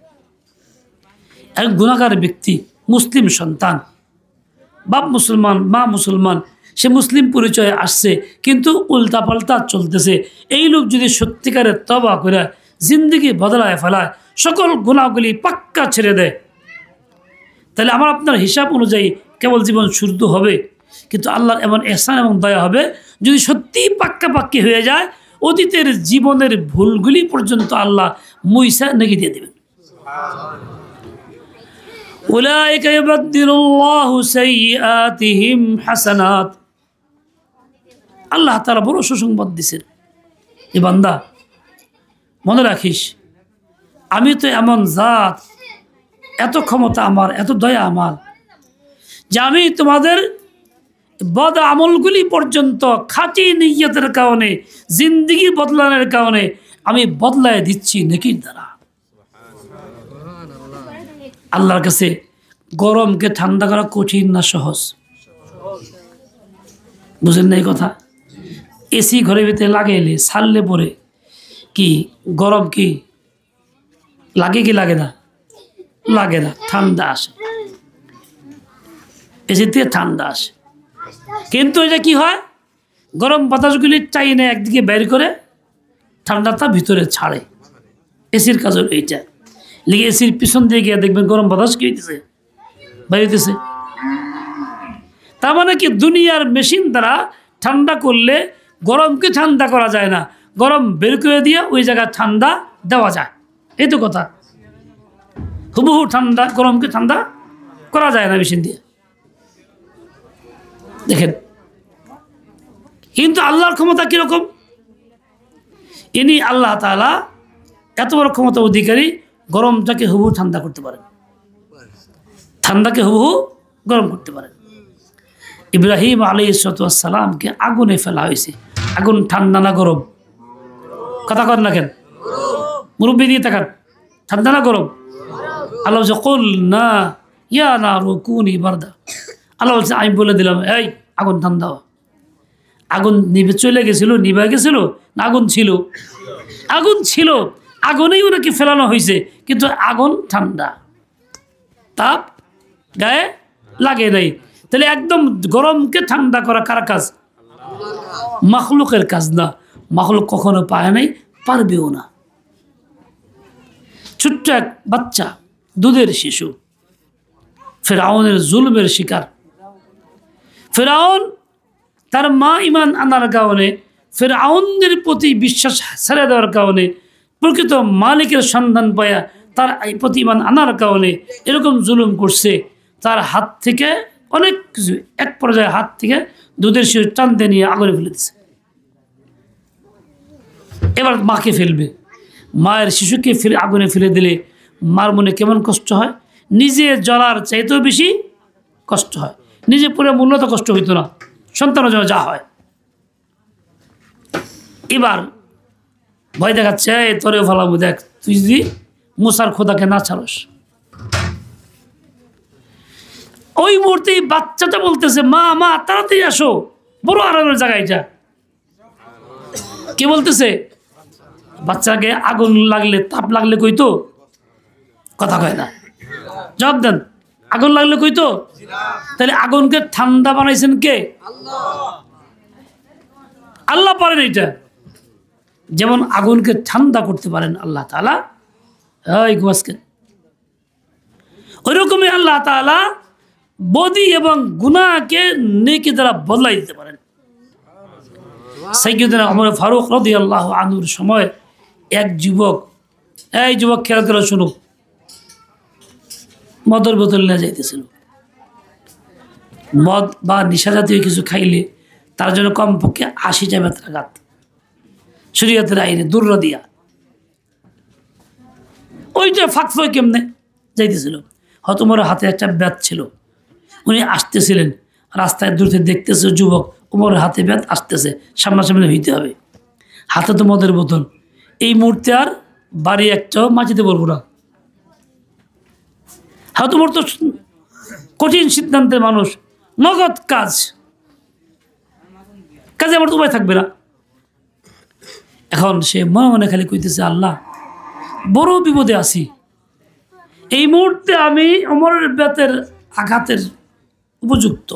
এক গুনাহগার ব্যক্তি, মুসলিম সন্তান, বাপ মুসলমান মা মুসলমান, সে মুসলিম পরিচয়ে আসছে কিন্তু উল্টাপাল্টা চলতেছে, এই লোক যদি সত্যিকারের তওবা করে জিন্দগি বদলায় ফেলায়, সকল গুনাহগুলি পাক্কা ছেড়ে দেয়, তাহলে আমার আপনার হিসাব অনুযায়ী কেবল জীবন শুদ্ধ হবে। কিন্তু আল্লাহর এমন ইহসান এবং দয়া হবে, যদি সত্যি পাক্কাপাক্কি হয়ে যায়, অতীতের জীবনের ভুলগুলি পর্যন্ত আল্লাহ মুইসা নেকি দিয়ে দেবেন। উলাইকা ইউবাদদিলুল্লাহু সাইয়্যাতিহিম হাসানাত। আল্লাহ তাআলা বড় সুসংবাদ দিয়েছেন, এ বান্দা মনে রাখিস, আমি তো এমন জাত, এত ক্ষমতা আমার, এত দয়া আমার, যে আমি তোমাদের বদ আমলগুলি পর্যন্ত খাঁটি নিয়তের কারণে, জিন্দগি বদলানোর কারণে আমি বদলায় দিচ্ছি নেকির দ্বারা। আল্লাহর কাছে গরমকে ঠান্ডা করা কঠিন না সহজ? বুঝেন না এই কথা? এসি ঘরের ভিতরে লাগাইলে ছাড়লে পরে কি গরম কি লাগে কি লাগে না? লাগে না, ঠান্ডা আসে, এসি থেকে ঠান্ডা আসে। কিন্তু এটা কি হয়, গরম বাতাসগুলি টাইনে একদিকে বের করে ঠান্ডাটা ভিতরে ছাড়ে। এসির কাজ হলো এইটা। লিগে এসির পিছন দিয়ে গিয়ে দেখবেন গরম বাতাস কি হইতেছে, বাইরেতেছে। তার মানে কি দুনিয়ার মেশিন দ্বারা ঠান্ডা করলে গরমকে ঠান্ডা করা যায় না, গরম বের করে দিয়ে ওই জায়গায় ঠান্ডা দেওয়া যায়। এই তো কথা, হুবহু ঠান্ডা গরমকে ঠান্ডা করা যায় না মেশিন দিয়ে। দেখেন কিন্তু আল্লাহর ক্ষমতা কিরকম, ইনি আল্লাহ তাআলা এত বড় ক্ষমতা অধিকারী, গরমটাকে হুবহু ঠান্ডা করতে পারেন, ঠান্ডাকে হুবহু গরম করতে পারেন। ইব্রাহিম আলাইহিস সালামকে আগুনে ফেলা হয়েছে, আগুন ঠান্ডা না গরম? কথা কর না কেন? মুরব্বি দিয়ে তাকান, ঠান্ডা না গরম? আল্লাহ বলছে কুল না ইয়া নারু কুনি বারদা। আল্লাহ বলছে আমি বলে দিলাম এই আগুন ঠান্ডা হও। আগুন নিভে চলে গেছিল, নিভে গেছিল না? আগুন ছিল, আগুন ছিল, আগুনেই ওনাকে ফেলানো হয়েছে, কিন্তু আগুন ঠান্ডা, তাপ গায়ে লাগে নাই। তাহলে একদম গরমকে ঠান্ডা করা কার কাজ? মাখলুকের কাজ না। মাখলুক কখনো পায় নাই, পারবেও না। ছোট্ট এক বাচ্চা, দুধের শিশু, ফেরাউনের জুলমের শিকার। ফেরাউন তার মা ইমান আনার কারণে, ফেরাউনের প্রতি বিশ্বাস ছেড়ে দেওয়ার কারণে, প্রকৃত মালিকের সন্ধান পায়া তার প্রতি ইমান আনার কারণে এরকম জুলুম করছে। তার হাত থেকে অনেক কিছু, এক পর্যায়ে হাত থেকে দুধের শিশু টানতে নিয়ে আগুনে ফেলে দিচ্ছে। এবার মাকে ফেলবে, মায়ের শিশুকে আগুনে ফেলে দিলে মার মনে কেমন কষ্ট হয়, নিজে জ্বলার চাইতেও বেশি কষ্ট হয়, নিজে পুরো মূল্য তো কষ্ট হইতো না, সন্তানের জন্য যা হয়। এবার ভয় দেখাচ্ছে, তোরে ফলাবো, দেখ তুই যদি মুসার খোদাকে না ছাড়স। ওই মুহূর্তে বাচ্চাটা বলতেছে, মা মা তাড়াতাড়ি আসো, বড় আরামের জায়গা এটা। কে বলতেছে? বাচ্চাকে আগুন লাগলে, তাপ লাগলে কইতো? কথা কয় না, জবাব দেন। আগুন লাগলে কইতো? তাহলে আগুনকে ঠান্ডা বানাইছেন কে? আল্লাহ পারেন এটা। যেমন আগুনকে ঠান্ডা করতে পারেন আল্লাহ তাআলা, ওই রকমই আল্লাহ তাআলা বদি এবং গুনাহকে নেকি দ্বারা বদলাই দিতে পারেন। সাইয়্যিদনা ওমর ফারুক রাদিয়াল্লাহু আনহুর সময় এক যুবক, এই যুবক খেয়াল করে শুনো, মদের বোতল নিয়ে যাইতেছিল। মদ বা নেশা জাতীয় কিছু খাইলে তার জন্য কমপক্ষে 80টা বেত্রাঘাত, শরীয়তের আইনে দূর দিয়া। ওইটা ফাঁকফই কেমনে যাইতেছিল, হয়তো উমরের হাতে একটা ব্যাত ছিল, উনি আসতেছিলেন, রাস্তায় দূর থেকে দেখতেছে যুবক উমরের হাতে ব্যাত আসতেছে, সামনাসামনি হইতে হবে, হাতে তো মদের বোতল। এই মুহূর্তে আর বাড়ি একটাও মাটিতে পড়বো না। হয়তো উমর তো কঠিন সিদ্ধান্তের মানুষ, নগদ কাজে আমার তো উপায় থাকবে না। এখন সে মনে মনে খালি কইতেছে, আল্লাহ বড় বিপদে আছি, এই মুহূর্তে আমি ওমরের ব্যাতের আঘাতের উপযুক্ত,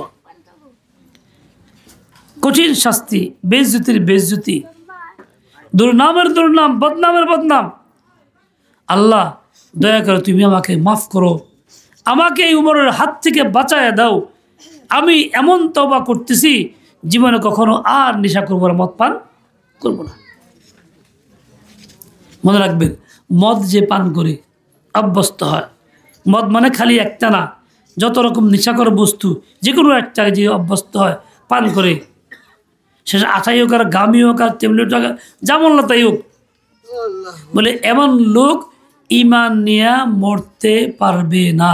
কঠিন শাস্তি, বেইজ্জতির বেইজ্জতি, দুর্নামের দুর্নাম, বদনামের বদনাম। আল্লাহ দয়া করে তুমি আমাকে মাফ করো, আমাকে এই উমরের হাত থেকে বাঁচায় দাও। আমি এমন তওবা করতেছি, জীবনে কখনো আর নেশা করবো না, মদ পান করবো না। মনে রাখবেন, মদ যে পান করে অভ্যস্ত হয়, মদ মানে খালি একটা না, যত রকম নেশাকর বস্তু যে কোনো একটা যে অভ্যস্ত হয় পান করে, সে আঠাই হোক আর গামি হোক আর টেবলেট হোক, যেমন তাই হোক, বলে এমন লোক ইমান নিয়ে মরতে পারবে না,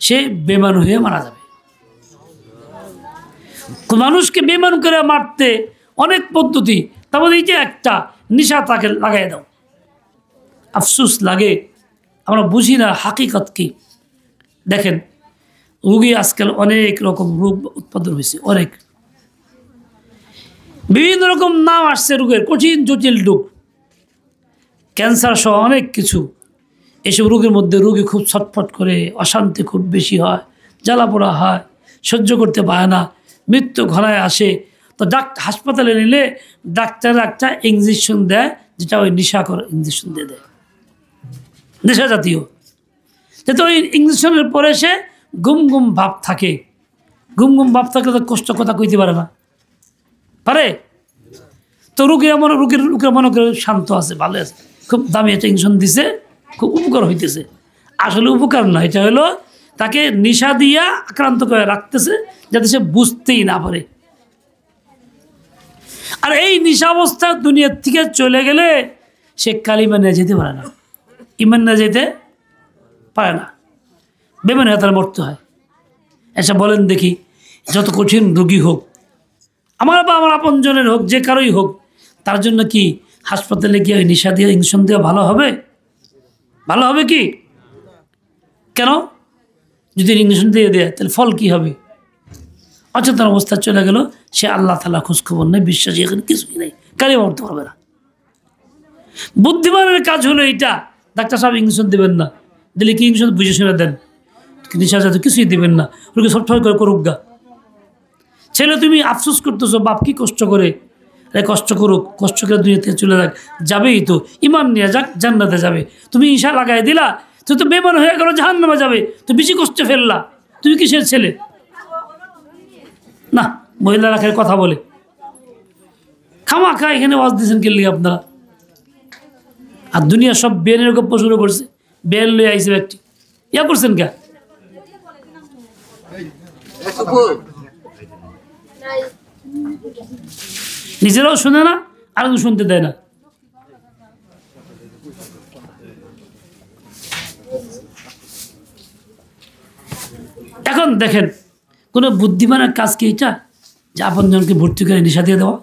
সে বেমান হয়ে মারা যাবে। মানুষকে বেমান করে মারতে অনেক পদ্ধতি, তারপর এই যে একটা নেশা তাকে লাগাই দাও। আফসোস লাগে আমরা বুঝি না হাকিকত কি। দেখেন, রোগী আজকাল অনেক রকম রোগ উৎপাদন হয়েছে, অনেক বিভিন্ন রকম নাম আসছে রোগের, কঠিন জটিল রোগ, ক্যান্সার সহ অনেক কিছু। এসব রোগের মধ্যে রোগী খুব ছটফট করে, অশান্তি খুব বেশি হয়, জ্বালাপোড়া হয়, সহ্য করতে পারে না, মৃত্যু ঘনায় আসে। তো হাসপাতালে নিলে ডাক্তার একটা ইঞ্জেকশন দেয়, যেটা ওই নেশাকর ইঞ্জেকশন দিয়ে দেয়, নেশা জাতীয়। যাতে ওই ইঞ্জেকশনের পরে সে গুম গুম ভাব থাকে, গুম গুম ভাব থাকলে তো কষ্ট কথা কইতে পারে না, পারে তো। রোগীরা লোকেরা মনে করে শান্ত আছে, ভালো আছে, খুব দামি একটা ইঞ্জেকশন দিছে, খুব উপকার হইতেছে। আসলে উপকার না, এটা হলো তাকে নেশা দিয়া আক্রান্ত করে রাখতেছে, যাতে সে বুঝতেই না পারে। আর এই নেশা অবস্থা দুনিয়ার থেকে চলে গেলে সে কালিমা নিয়ে যেতে পারে না, ইমান নিয়ে যেতে পারে না, বেমান হয়ে তার মরতে হয়। এসে বলেন দেখি, যত কঠিন রোগী হোক, আমার বা আমার আপনজনের হোক, যে কারোই হোক, তার জন্য কি হাসপাতালে গিয়ে ওই নেশা দিয়ে ইঞ্জেকশন দেওয়া ভালো হবে? ভালো হবে কি? কেন? যদি ইঞ্জেকশন দিয়ে দেয় তাহলে ফল কি হবে? অচেতন অবস্থা চলে গেল, সে আল্লাহ তাআলা খোঁজখবর নেই, বিশ্বাসী এখানে কিছুই নেই, কালিমা পড়তে পারবে না। বুদ্ধিমানের কাজ হলো এইটা, ডাক্তার সাহেব ইঞ্জেকশন দেবেন না, দিলে কি ইঞ্জেকশন বুঝে শুনে দেন, নেশা জাতীয় কিছুই দেবেন না, ওকে সবসময় করে করুক গা। ছেলে তুমি আফসোস করতেছো, বাপ কি কষ্ট করে, আরে কষ্ট করুক, কষ্ট করে দুনিয়া থেকে চলে যাক, যাবেই তো, ইমান নিয়ে যাক, জান্নাতে যাবে। তুমি ঈশা লাগাই দিলা, তুই তো বেমান হয়ে গেল, জাহান্নামে যাবে, তো বেশি কষ্ট ফেললা, তুমি কিসের ছেলে? না, মহিলারা খালি কথা বলে, খামাখা এখানে ওয়াজ দিয়েছেন কে লিগে আপনারা? আর দুনিয়া সব বেনের গপ্প শুরু করছে, বেন লয়ে আইসে ব্যক্তি, ইয়া করছেন কে? নিজেরাও শুনে না, আর শুনতে দেয় না। এখন দেখেন, কোনো বুদ্ধিমানের কাজ কি এটা যে আপনজনকে ভর্তি করে নেশা দিয়ে দেওয়া?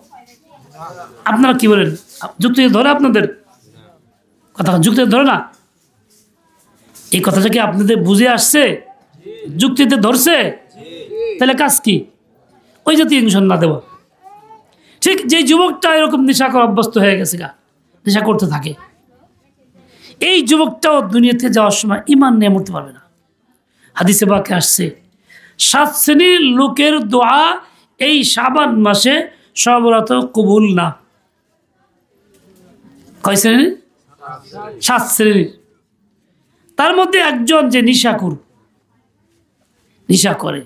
আপনারা কি বলেন? যুক্তি ধরে আপনাদের কথা? যুক্তি ধরে না? এই কথাটা কি আপনাদের বুঝে আসছে? যুক্তিতে ধরছে? তাহলে কাজ কি? ওই জাতীয় ইনশন না দেওয়া। ঠিক যে যুবকটা এরকম নেশা করা অভ্যস্ত হয়ে গেছে, নেশা করতে থাকে, এই যুবকটাও দুনিয়াতে যাওয়ার সময় ঈমান নিয়ে মরতে পারবে না। হাদিসে পাকে আসছে 7 শ্রেণীর লোকের দোয়া এই শাবান মাসে সর্বরাত কবুল না। কয় শ্রেণীর? 7 শ্রেণীর। তার মধ্যে একজন যে নিশাকুর, নেশা করে,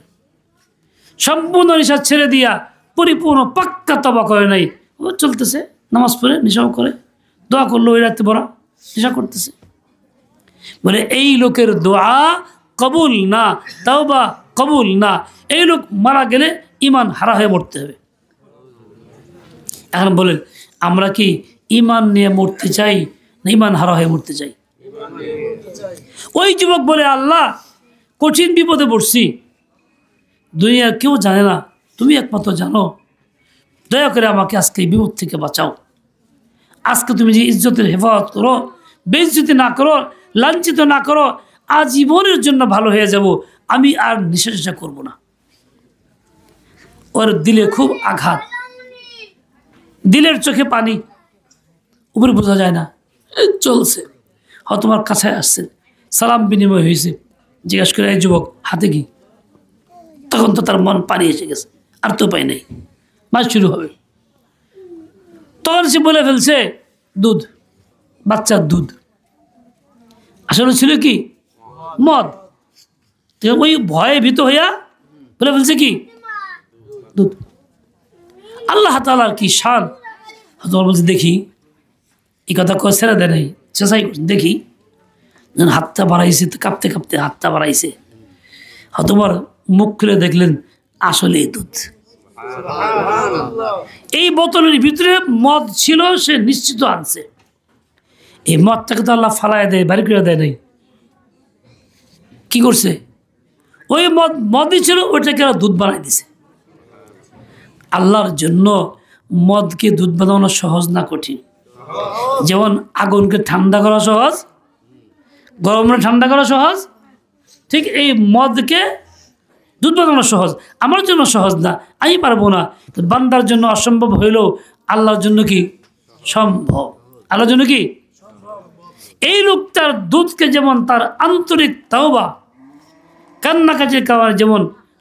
সম্পূর্ণ নেশা ছেড়ে দিয়া পরিপূর্ণ পাক্কা তবা করে নাই, ও চলতেছে, নামাজ পড়ে নেশাও করে, দোয়া করলো ওই রাতে বড়া নেশা করতেছে, বলে এই লোকের দোয়া কবুল না, তাওবা কবুল না। এই লোক মারা গেলে ঈমান হারা হয়ে মরতে হবে। এখন বলেন, আমরা কি ঈমান নিয়ে মরতে চাই না ঈমান হারা হয়ে মরতে চাই? ওই যুবক বলে, আল্লাহ কঠিন বিপদে পড়ছি, দুনিয়ার কেউ জানে না, তুমি একমাত্র জানো, দয়া করে আমাকে আজকে এই বিপদ থেকে বাঁচাও। আজকে তুমি যে ইজ্জতের হেফাজত করো, বেইজ্জতি না করো, লাঞ্ছিত না করো, আজীবনের জন্য ভালো হয়ে যাব, আমি আর নেশা করব না। ওর দিলে খুব আঘাত, দিলের চোখে পানি, উপরে বোঝা যায় না, চলছে। হয় তোমার কাছে আসছে, সালাম বিনিময় হয়েছে, জিজ্ঞাসা করে এই যুবক হাতে কি? তখন তো তার মন পানি এসে গেছে, আর তো পাই নাই, মাছ শুরু হবে। তখন সে বলে ফেলছে দুধ, বাচ্চার দুধ। আসলে ছিল কি? মদ। ওই ভয়ে ভীত হইয়া বলে ফেলছে কি? দুধ। আল্লাহ তাআলার কি শান! তোমার বলছে, দেখি এই কথা কয় ছেড়ে দেয় নাই, চেষ্টাই করছে, দেখি হাতটা বাড়াইছে, কাঁপতে কাঁপতে হাতটা বাড়াইছে, তোমার মুখ খুলে দেখলেন আসলে দুধ। এই বোতলের ভিতরে মদ ছিল, সে নিশ্চিত আনছে। এই মদটাকে তো আল্লাহ ফালায় দেয়, বাড়ি করে দেয় নাই, কি করছে? ওই মদই ছিল, ওইটাকে দুধ বানাই দিছে। আল্লাহর জন্য মদকে দুধ বানানো সহজ না কঠিন? যেমন আগুনকে ঠান্ডা করা সহজ, গরমে ঠান্ডা করা সহজ, ঠিক এই মদকে দুধ বানানো সহজ। আমার জন্য সহজ না, আমি পারবো না, বান্দার জন্য অসম্ভব হইলেও আল্লাহর জন্য কি সম্ভব? আল্লাহর জন্য কি? এই লোকটার দুধকে যেমন তার আন্তরিক তাওবা, কান্নাকাটির কারণে যেমন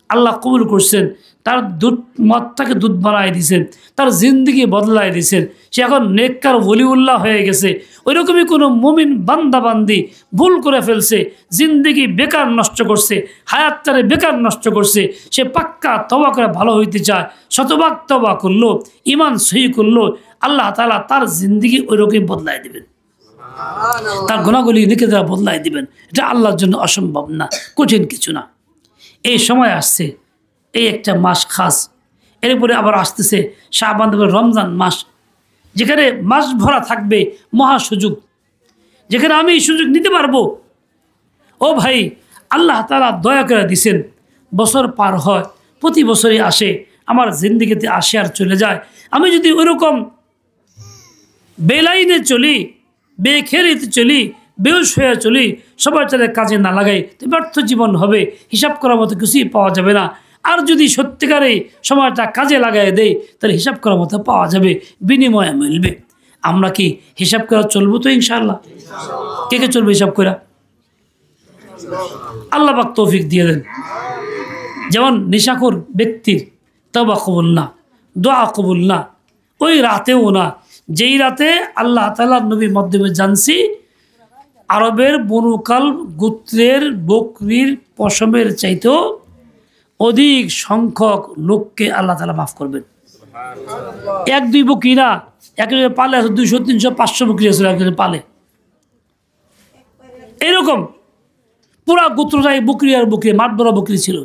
আল্লাহ কবুল করছেন, তার দুধ মদটাকে দুধ বানায় দিয়েছেন, তার জিন্দিগি বদলায় দিয়েছেন, সে এখন নেককার ওলিউল্লাহ হয়ে গেছে। ওইরকমই কোনো মুমিন বান্দাবান্দি ভুল করে ফেলছে, জিন্দিগি বেকার নষ্ট করছে, হায়াতটারে বেকার নষ্ট করছে, সে পাক্কা তওবা করে ভালো হইতে চায়, শতভাগ তওবা করলো, ঈমান সহি করলো, আল্লাহ তাআলা তার জিন্দিগি ওইরকমই বদলায় দেবেন, তার গুনাহগুলি লিখে দেওয়া বদলাই দিবেন। এটা আল্লাহর জন্য অসম্ভব না, কঠিন কিছু না। এই সময় আসছে, এই একটা মাস খাস, এরপরে আবার আসতেছে শাবান, রমজান মাস, যেখানে মাস ভরা থাকবে মহা সুযোগ, যেখানে আমি এই সুযোগ নিতে পারবো। ও ভাই, আল্লাহ তাআলা দয়া করে দিছেন, বছর পার হয়, প্রতি বছরই আসে, আমার জিন্দিগিতে আসে আর চলে যায়। আমি যদি ওইরকম বেলাইনে চলি, বেখেরিতে চলি, বেউস হয়ে চলি, সবার চালে কাজে না লাগাই, তো ব্যর্থ জীবন হবে, হিসাব করার মতো কিছুই পাওয়া যাবে না। আর যদি সত্যিকারে সময়টা কাজে লাগাই দেয়, তাহলে হিসাব করার মতো পাওয়া যাবে, বিনিময়ে মিলবে। আমরা কি হিসাব করা চলবো তো ইনশাআল্লাহ? কে কে চলবে হিসাব করা? আল্লাহ পাক তৌফিক দিয়ে দেন। যেমন নেশাখোর ব্যক্তির তওবা কবুল না, দোয়া কবুল না, ওই রাতেও না, যেই রাতে আল্লাহ তাআলার নবীর মাধ্যমে জানছি আরবের বনুকাল গোত্রের বকরির পশমের চাইতেও অধিক সংখ্যক লোককে আল্লাহ তাআলা মাফ করবেন। 1-2 বকরি না, একজনে পালে 200, 300, 500 বকরি আছে একজনে পালে, এরকম পুরা গোত্রটাই বকরি আর বকরি, মাঠ বড় বকরি ছিল।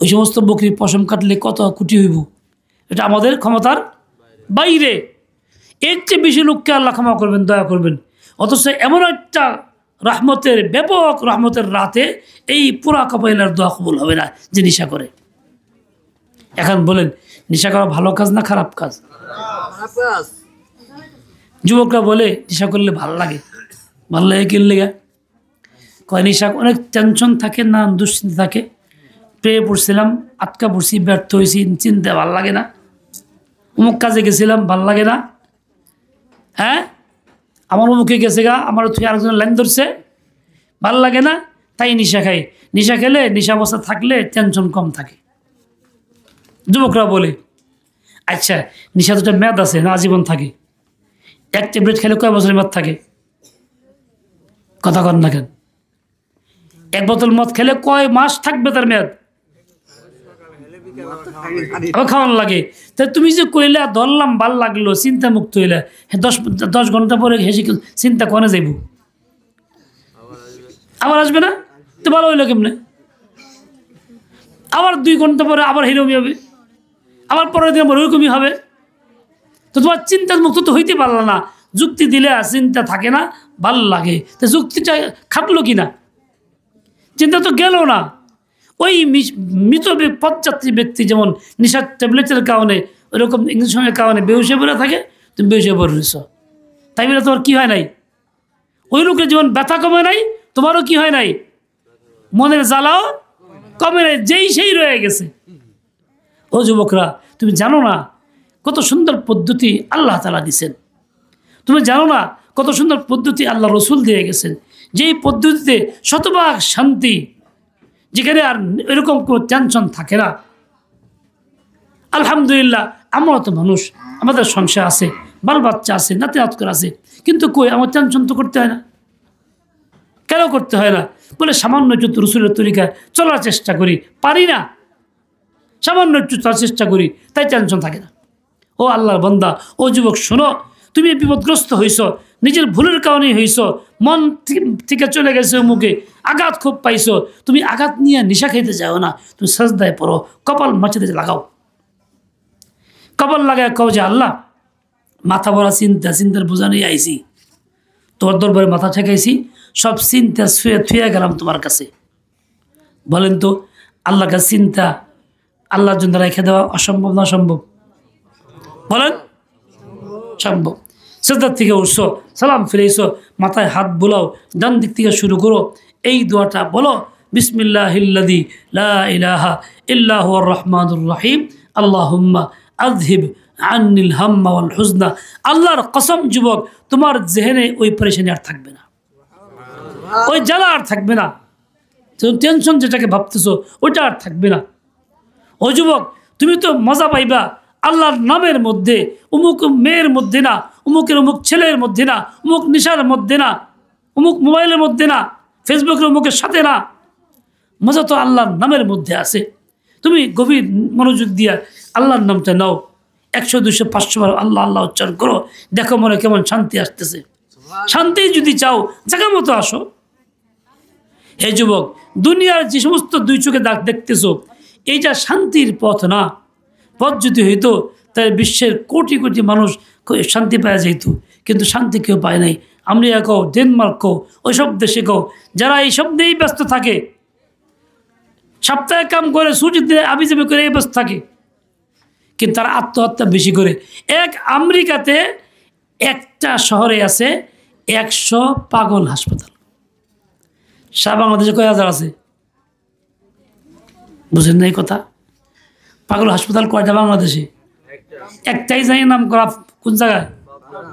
ওই সমস্ত বকরির পশম কাটলে কত কোটি হইব, এটা আমাদের ক্ষমতার বাইরে। এর চেয়ে বেশি লোককে আল্লাহ ক্ষমা করবেন, দয়া করবেন। অথচ এমন একটা রহমতের, ব্যাপক রহমতের রাতে এই পুরা কাবাইলার দোয়া কবুল হবে না যে নেশা করে। এখন বলেন নেশা করা ভালো কাজ না খারাপ কাজ? যুবকরা বলে নেশা করলে ভালো লাগে। ভালো লাগে কি লেগে? কয় নেশা অনেক টেনশন থাকে, না দুশ্চিন্তা থাকে, পেয়ে পড়ছিলাম, আটকা পড়ছি, ব্যর্থ হয়েছি, চিন্তা ভাল লাগে না, অমুক কাজে গেছিলাম ভাল লাগে না, হ্যাঁ আমার অমুকে গেছে গা, আমার তুই আরেকজনের লাইন ধরছে, ভাল লাগে না, তাই নেশা খাই। নেশা খেলে, নেশা অবস্থা থাকলে টেনশন কম থাকে। যুবকরা বলে আচ্ছা নেশা দুটা মেয়াদ আছে না আজীবন থাকে? এক ট্যাবলেট খেলে কয় বছরের মেয়াদ থাকে? কথা কন না কেন? এক বোতল মদ খেলে কয় মাস থাকবে তার মেয়াদ? আবার খাওয়ানো লাগে। তা তুমি যে কইলে ধরলাম ভাল লাগলো, চিন্তা মুক্ত হইলে, 10 ঘন্টা পরে হেসে চিন্তা কনে যাইব? আবার আসবে না তো? ভালো হইলো কেমনে? আবার 2 ঘন্টা পরে আবার হিরোমি হবে, আবার পরের দিন আবার ওইরকমই হবে। তো তোমার চিন্তা মুক্ত তো হইতে পারলো না। যুক্তি দিলে আর চিন্তা থাকে না, ভাল লাগে। তো যুক্তিটা খাটলো কিনা? চিন্তা তো গেল না। ওই মৃত পথযাত্রী ব্যক্তি যেমন নেশার ট্যাবলেটের কারণে, ওইরকম ইঞ্জেকশনের কারণে বেহুশে পড়ে থাকে, তুমি বেহুশে পড়ে রয়েছ, তাই বলে তোমার কি হয় নাই? ওই লোকের যেমন ব্যথা কমে নাই, তোমারও কি হয় নাই? মনের জ্বালাও কমে নাই, যেই সেই রয়ে গেছে। ও যুবকরা, তুমি জানো না কত সুন্দর পদ্ধতি আল্লাহ তাআলা দিয়েছেন? তুমি জানো না কত সুন্দর পদ্ধতি আল্লাহ রসুল দিয়ে গেছেন? যেই পদ্ধতিতে শতভাগ শান্তি, যেখানে আর এরকম কোনো টেনশন থাকে না। আলহামদুলিল্লাহ, আমরা তো মানুষ, আমাদের সংসার আছে, বাল বাচ্চা আছে, নাতি নাতকর আছে, কিন্তু কই আমার টেনশন তো করতে হয় না। কেন করতে হয় না? বলে সামান্য একটু রসুলের তরিকায় চলার চেষ্টা করি, পারি না, সামান্য একটু চলার চেষ্টা করি, তাই টেনশন থাকে না। ও আল্লাহর বান্দা, ও যুবক শোনো, তুমি বিপদগ্রস্ত হইছ, নিজের ভুলের কারণেই হইছ, মন থেকে চলে গেছে মুখে, আঘাত খুব পাইছো, তুমি আঘাত নিয়ে নেশা খাইতে যাও না, তুমি সাজদায় পড়ো, কপাল মাটিতে লাগাও, কপাল লাগায় কও যে আল্লাহ, মাথা ভরা চিন্তা, চিন্তার বোঝা নিয়ে আইছি, তোমার দরবারে মাথা ঠেকাইছি, সব চিন্তা থুয়ে গেলাম তোমার কাছে। বলেন তো আল্লাহর কাছে চিন্তা আল্লাহর জন্য রেখে দেওয়া অসম্ভব না সম্ভব? বলেন সম্ভব। সেজদার থেকে উঠছো, সালাম ফিরেছো, মাথায় হাত বোলাও, ডান দিক থেকে শুরু করো, এই দোয়াটা বলো, বিসমিল্লাহিল্লাযী লা ইলাহা ইল্লা হুয়ার রহমানুর রহিম, আল্লাহুম্মা আযহিব আন্নিল হাম্মা ওয়াল হুজনা। আল্লাহর কসম যুবক, তোমার জেহেনে ওই পরেশানি আর থাকবে না, ওই জ্বালা আর থাকবে না, টেনশন যেটাকে ভাবতেছো ওইটা আর থাকবে না। ও যুবক, তুমি তো মজা পাইবা আল্লাহর নামের মধ্যে, অমুক মেয়ের মধ্যে না, অমুকের অমুক ছেলের মধ্যে না, অমুক নেশার মধ্যে না, অমুক মোবাইলের মধ্যে না, ফেসবুকের অমুকের সাথে না, মজা তো আল্লাহর নামের মধ্যে আছে। তুমি গভীর মনোযোগ দিয়া আল্লাহর নামটা নাও, 100, 200, 500 বার আল্লাহ আল্লাহ উচ্চারণ করো, দেখো মনে কেমন শান্তি আসতেছে। শান্তি যদি চাও জায়গা মতো আসো। হে যুবক, দুনিয়ার যে সমস্ত 2 চোখে দেখতেছো, এইটা শান্তির পথ না। পথ যদি হইতো তাই বিশ্বের কোটি কোটি মানুষ শান্তি পাওয়া যেত, কিন্তু শান্তি কেউ পায় নাই। আমেরিকা কও, ডেনমার্ক কও, ওইসব দেশে কও, যারা এইসব দিয়েই ব্যস্ত থাকে, সপ্তাহে কাম করে ছুটিতে আবিজাবি করে ব্যস্ত থাকে, কিন্তু তারা আত্মহত্যা বেশি করে। এক আমেরিকাতে একটা শহরে আছে 100 পাগল হাসপাতাল। সারা বাংলাদেশে কয় হাজার আছে? বুঝেন না এই কথা? পাগল হাসপাতাল কয়টা বাংলাদেশে? একটাই, জানি নাম করা, কোন জায়গায়?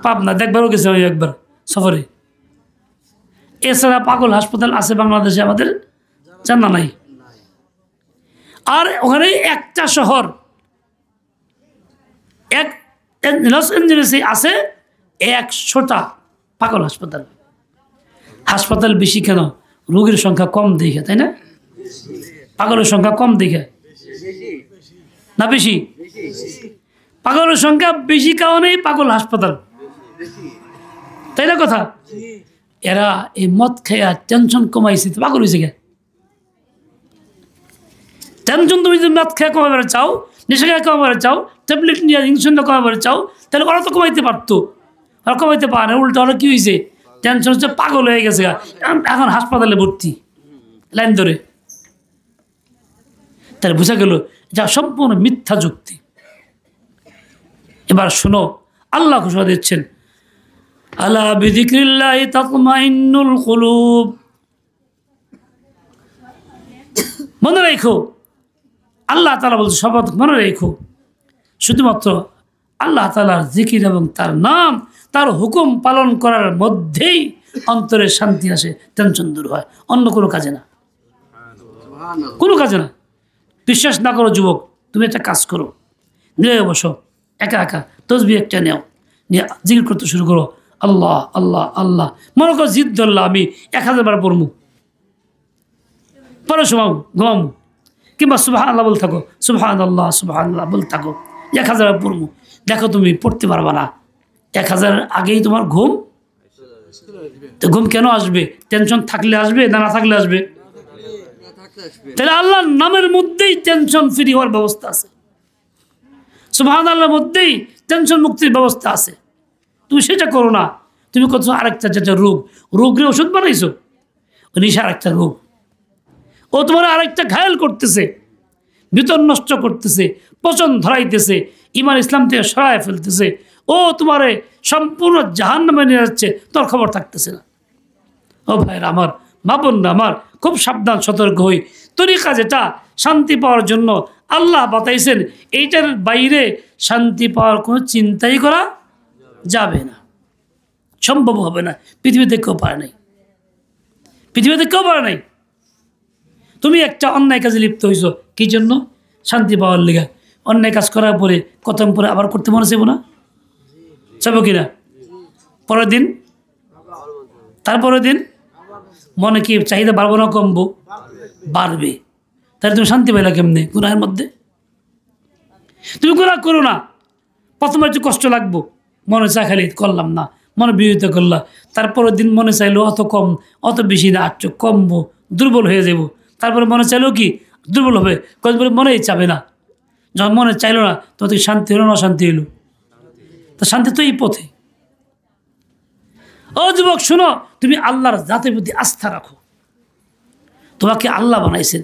পাবনা। দেখবারও গেছে আমি একবার সফরে। এছাড়া পাগল হাসপাতাল আছে বাংলাদেশে আমাদের জানা নাই। আর ওখানে একটা শহর, লস অ্যাঞ্জেলেসে আছে 100টা পাগল হাসপাতাল। হাসপাতাল বেশি কেন? রোগীর সংখ্যা কম দেখে, তাই না? পাগলের সংখ্যা কম দেখে না বেশি? পাগলের সংখ্যা বেশি কারণেই পাগল হাসপাতাল, তাই না কথা? এরা এই মদ খেয়া টেনশন কমাইছে, পাগল হয়েছে গে। টেনশন তুমি যদি মদ খেয়ে কমাবার চাও, নেশা খেয়ে কমাবার চাও, ট্যাবলেট নিয়ে ইঞ্জেকশন কমাবার চাও, তাহলে ওরা তো কমাইতে পারতো, ওরা কমাইতে পারে না। উল্টা ওরা কি হয়েছে? টেনশন হচ্ছে, পাগল হয়ে গেছে, এখন হাসপাতালে ভর্তি লাইন ধরে। তাহলে বোঝা গেল যা সম্পূর্ণ মিথ্যা যুক্তি। এবার শোনো, আল্লাহ ঘোষণা দিচ্ছেন, আলা বিযিকরিল্লাহি তাতমাইন্নুল কুলুব। মনে রেখো, আল্লাহ তাআলা বলছে, শপথ মনে রেখো, শুধুমাত্র আল্লাহ তাআলার জিকির এবং তার নাম, তার হুকুম পালন করার মধ্যেই অন্তরে শান্তি আসে, টেনশন দূর হয়, অন্য কোনো কাজে না, কোনো কাজে না। বিশ্বাস না করো যুবক, তুমি একটা কাজ করো, নিয়ে বসো, একা একা তসবিহ একটা নেও, নিয়ে জিকির করতে শুরু করো, আল্লাহ আল্লাহ আল্লাহ। মনে করো জিদ ধরলা আমি 1000 বার পড়মু, পরে শোমাও ঘুমামু, কিংবা সুবহানাল্লাহ বলতে থাকো, সুবহানাল্লাহ বলতে থাকো, 1000 বার পড়মু। দেখো তুমি পড়তে পারবা না, 1000 আগেই তোমার ঘুম। তো ঘুম কেন আসবে? টেনশন থাকলে আসবে না থাকলে আসবে? তাহলে আল্লাহর নামের মধ্যেই টেনশন ফ্রি হওয়ার ব্যবস্থা আছে, সুবহানাল্লাহর মধ্যেই টেনশন মুক্তির ব্যবস্থা আছে। তুমি সেটা করো না, তুমি করছো আরেকটা, যেটা রোগের ওষুধ বানাইছো, নিশা আরেকটা রোগ। ও তোমার আরেকটা ঘায়েল করতেছে, ভিতর নষ্ট করতেছে, পচন ধরাইতেছে, ইমান ইসলাম থেকে সরায় ফেলতেছে। ও তোমারে সম্পূর্ণ জাহান্নামে নিয়ে যাচ্ছে, তোর খবর থাকতেছে না। ও ভাইরা আমার, মা বোনরা আমার, খুব সাবধান, সতর্ক হই। তরিকা যেটা শান্তি পাওয়ার জন্য আল্লাহ বাতাইছেন, এইটার বাইরে শান্তি পাওয়ার কোনো চিন্তাই করা যাবে না, সম্ভব হবে না। পৃথিবীতে কেউ পারে নাই, পৃথিবীতে কেউ পারে নাই। তুমি একটা অন্যায় কাজে লিপ্ত হয়েছ, কি জন্য? শান্তি পাওয়ার লেগে। অন্যায় কাজ করার পরে কতম পরে আবার করতে মনে চাইব না, চাইব কিনা? পরের দিন, তারপরের দিন মনে কি চাহিদা বাড়বো না কমবো? বাড়বে। তাহলে তুমি শান্তি পাইলা কেমনে গুনাহের মধ্যে? তুমি গুনাহ করো না, প্রথমে একটু কষ্ট লাগবো, মনে চা খালি করলাম না, মনে বিরোধিতা করলাম, তারপরের দিন মনে চাইলো অত কম, অত বেশি না, একটু কমবো, দুর্বল হয়ে যাব। তারপরে মনে চাইলো কি দুর্বল হবে, কত বলে মনেই চাবে না। যখন মনে চাইলো না, তো তুই শান্তি হলো না অশান্তি হইল? তা শান্তি তো এই পথে। ও যুবক শুনো, তুমি আল্লাহর জাতের প্রতি আস্থা রাখো। তোমাকে আল্লাহ বানাইছেন,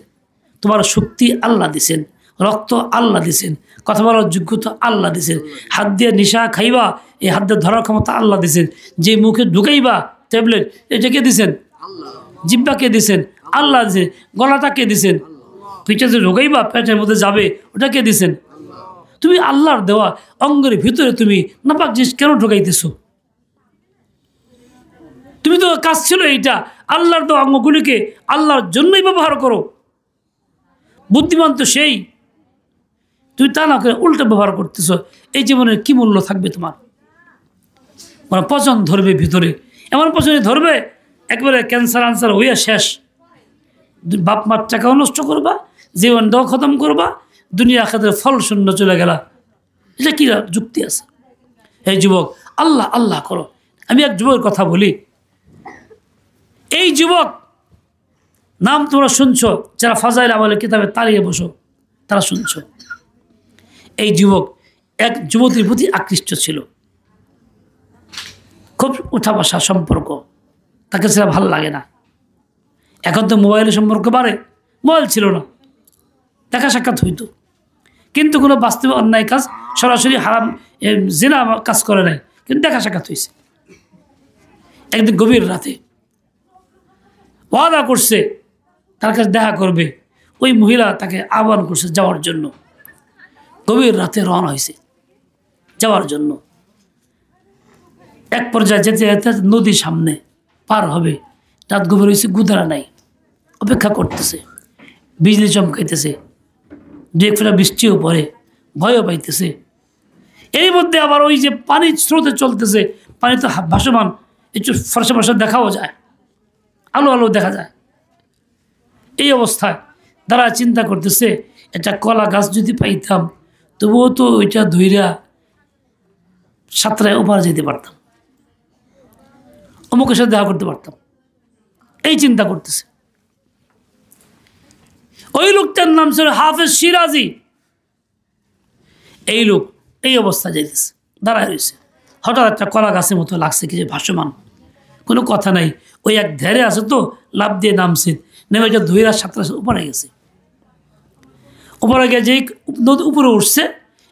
তোমার শক্তি আল্লাহ দিছেন, রক্ত আল্লাহ দিছেন, কথা বলার যোগ্যতা আল্লাহ দিছেন, হাত দিয়ে নিশা খাইবা, এই হাত দিয়ে ধরার ক্ষমতা আল্লাহ দিছেন, যে মুখে ঢুকাইবা ট্যাবলেট, এটা কে দিছেন? জিহ্বা কে দিছেন? আল্লাহ দিছেন। গলাটা কে দিছেন? পিঠে যে ঢুকাইবা পেটের মধ্যে যাবে, ওটা কে দিছেন? তুমি আল্লাহর দেওয়া অঙ্গের ভিতরে তুমি নাপাক জিনিস কেন ঢুকাইতেছো? তুমি তো কাজ ছিল এইটা, আল্লাহর দেওয়া অঙ্গগুলিকে আল্লাহর জন্যই ব্যবহার করো। বুদ্ধিমান তো সেই, তুমি তা না করে উল্টো ব্যবহার করতেছ। এই জীবনের কি মূল্য থাকবে তোমার? মানে পচন ধরবে ভিতরে, এমন পচনে ধরবে একবারে ক্যান্সার আনসার হইয়া শেষ। বাপ মার টাকাও নষ্ট করবা, জীবনটাও খতম করবা, দুনিয়া খাতে ফল শূন্য চলে গেলা। এটা কি যুক্তি আছে? এই যুবক, আল্লাহ আল্লাহ করো। আমি এক যুবকের কথা বলি, এই যুবক নাম তোমরা শুনছো, যারা ফাজাইল আমলের কিতাবে তাড়িয়ে বসো, তারা শুনছো। এই যুবক এক যুবতীর প্রতি আকৃষ্ট ছিল, খুব উঠা বসা সম্পর্ক, তাকে সেটা ভালো লাগে না। এখন তো মোবাইলের সম্পর্ক বাড়ে, মোবাইল ছিল না, দেখা সাক্ষাৎ হইতো, কিন্তু কোনো বাস্তবে অন্যায় কাজ, সরাসরি হারাম জিনা কাজ করে নাই, কিন্তু দেখা সাক্ষাৎ হয়েছে। একদিন গভীর রাতে ওয়াদা করছে তার কাছে দেখা করবে, ওই মহিলা তাকে আহ্বান করছে যাওয়ার জন্য। গভীর রাতে রওনা হয়েছে যাওয়ার জন্য। এক পর্যায়ে যেতে যেতে নদীর সামনে পার হবে, রাত গভীর হয়েছে, গুদারা নাই, অপেক্ষা করতেছে, বিজলি চমকাইতেছে, দু এক ফোঁটা বৃষ্টিও পড়ে, ভয়ও পাইতেছে। এর মধ্যে আবার ওই যে পানির স্রোতে চলতেছে, পানি তো ভাসমান, একটু ফর্সা ফর্সা দেখাও যায়, আলো আলো দেখা যায়। এই অবস্থায় তারা চিন্তা করতেছে, একটা কলা গাছ যদি পাইতাম, তবুও তো ওইটা ধইরা সাঁতরায় ওপারে যেতে পারতাম, অমুকের সাথে দেখা করতে পারতাম, এই চিন্তা করতেছে। ওই লোকটার নাম ছিল হাফেজ সিরাজি। এই লোক এই অবস্থা যাইতেছে, দাঁড়ায় রয়েছে। হঠাৎ একটা কলা গাছের মতো লাগছে, কি যে ভাসমান, কোনো কথা নাই। ওই এক ধ্যারে আছে তো, লাভ দিয়ে নামছে, নেমে একটা ধৈরা সাঁতরা উপরে গেছে। উপরে গিয়ে যেই নদী উপরে উঠছে,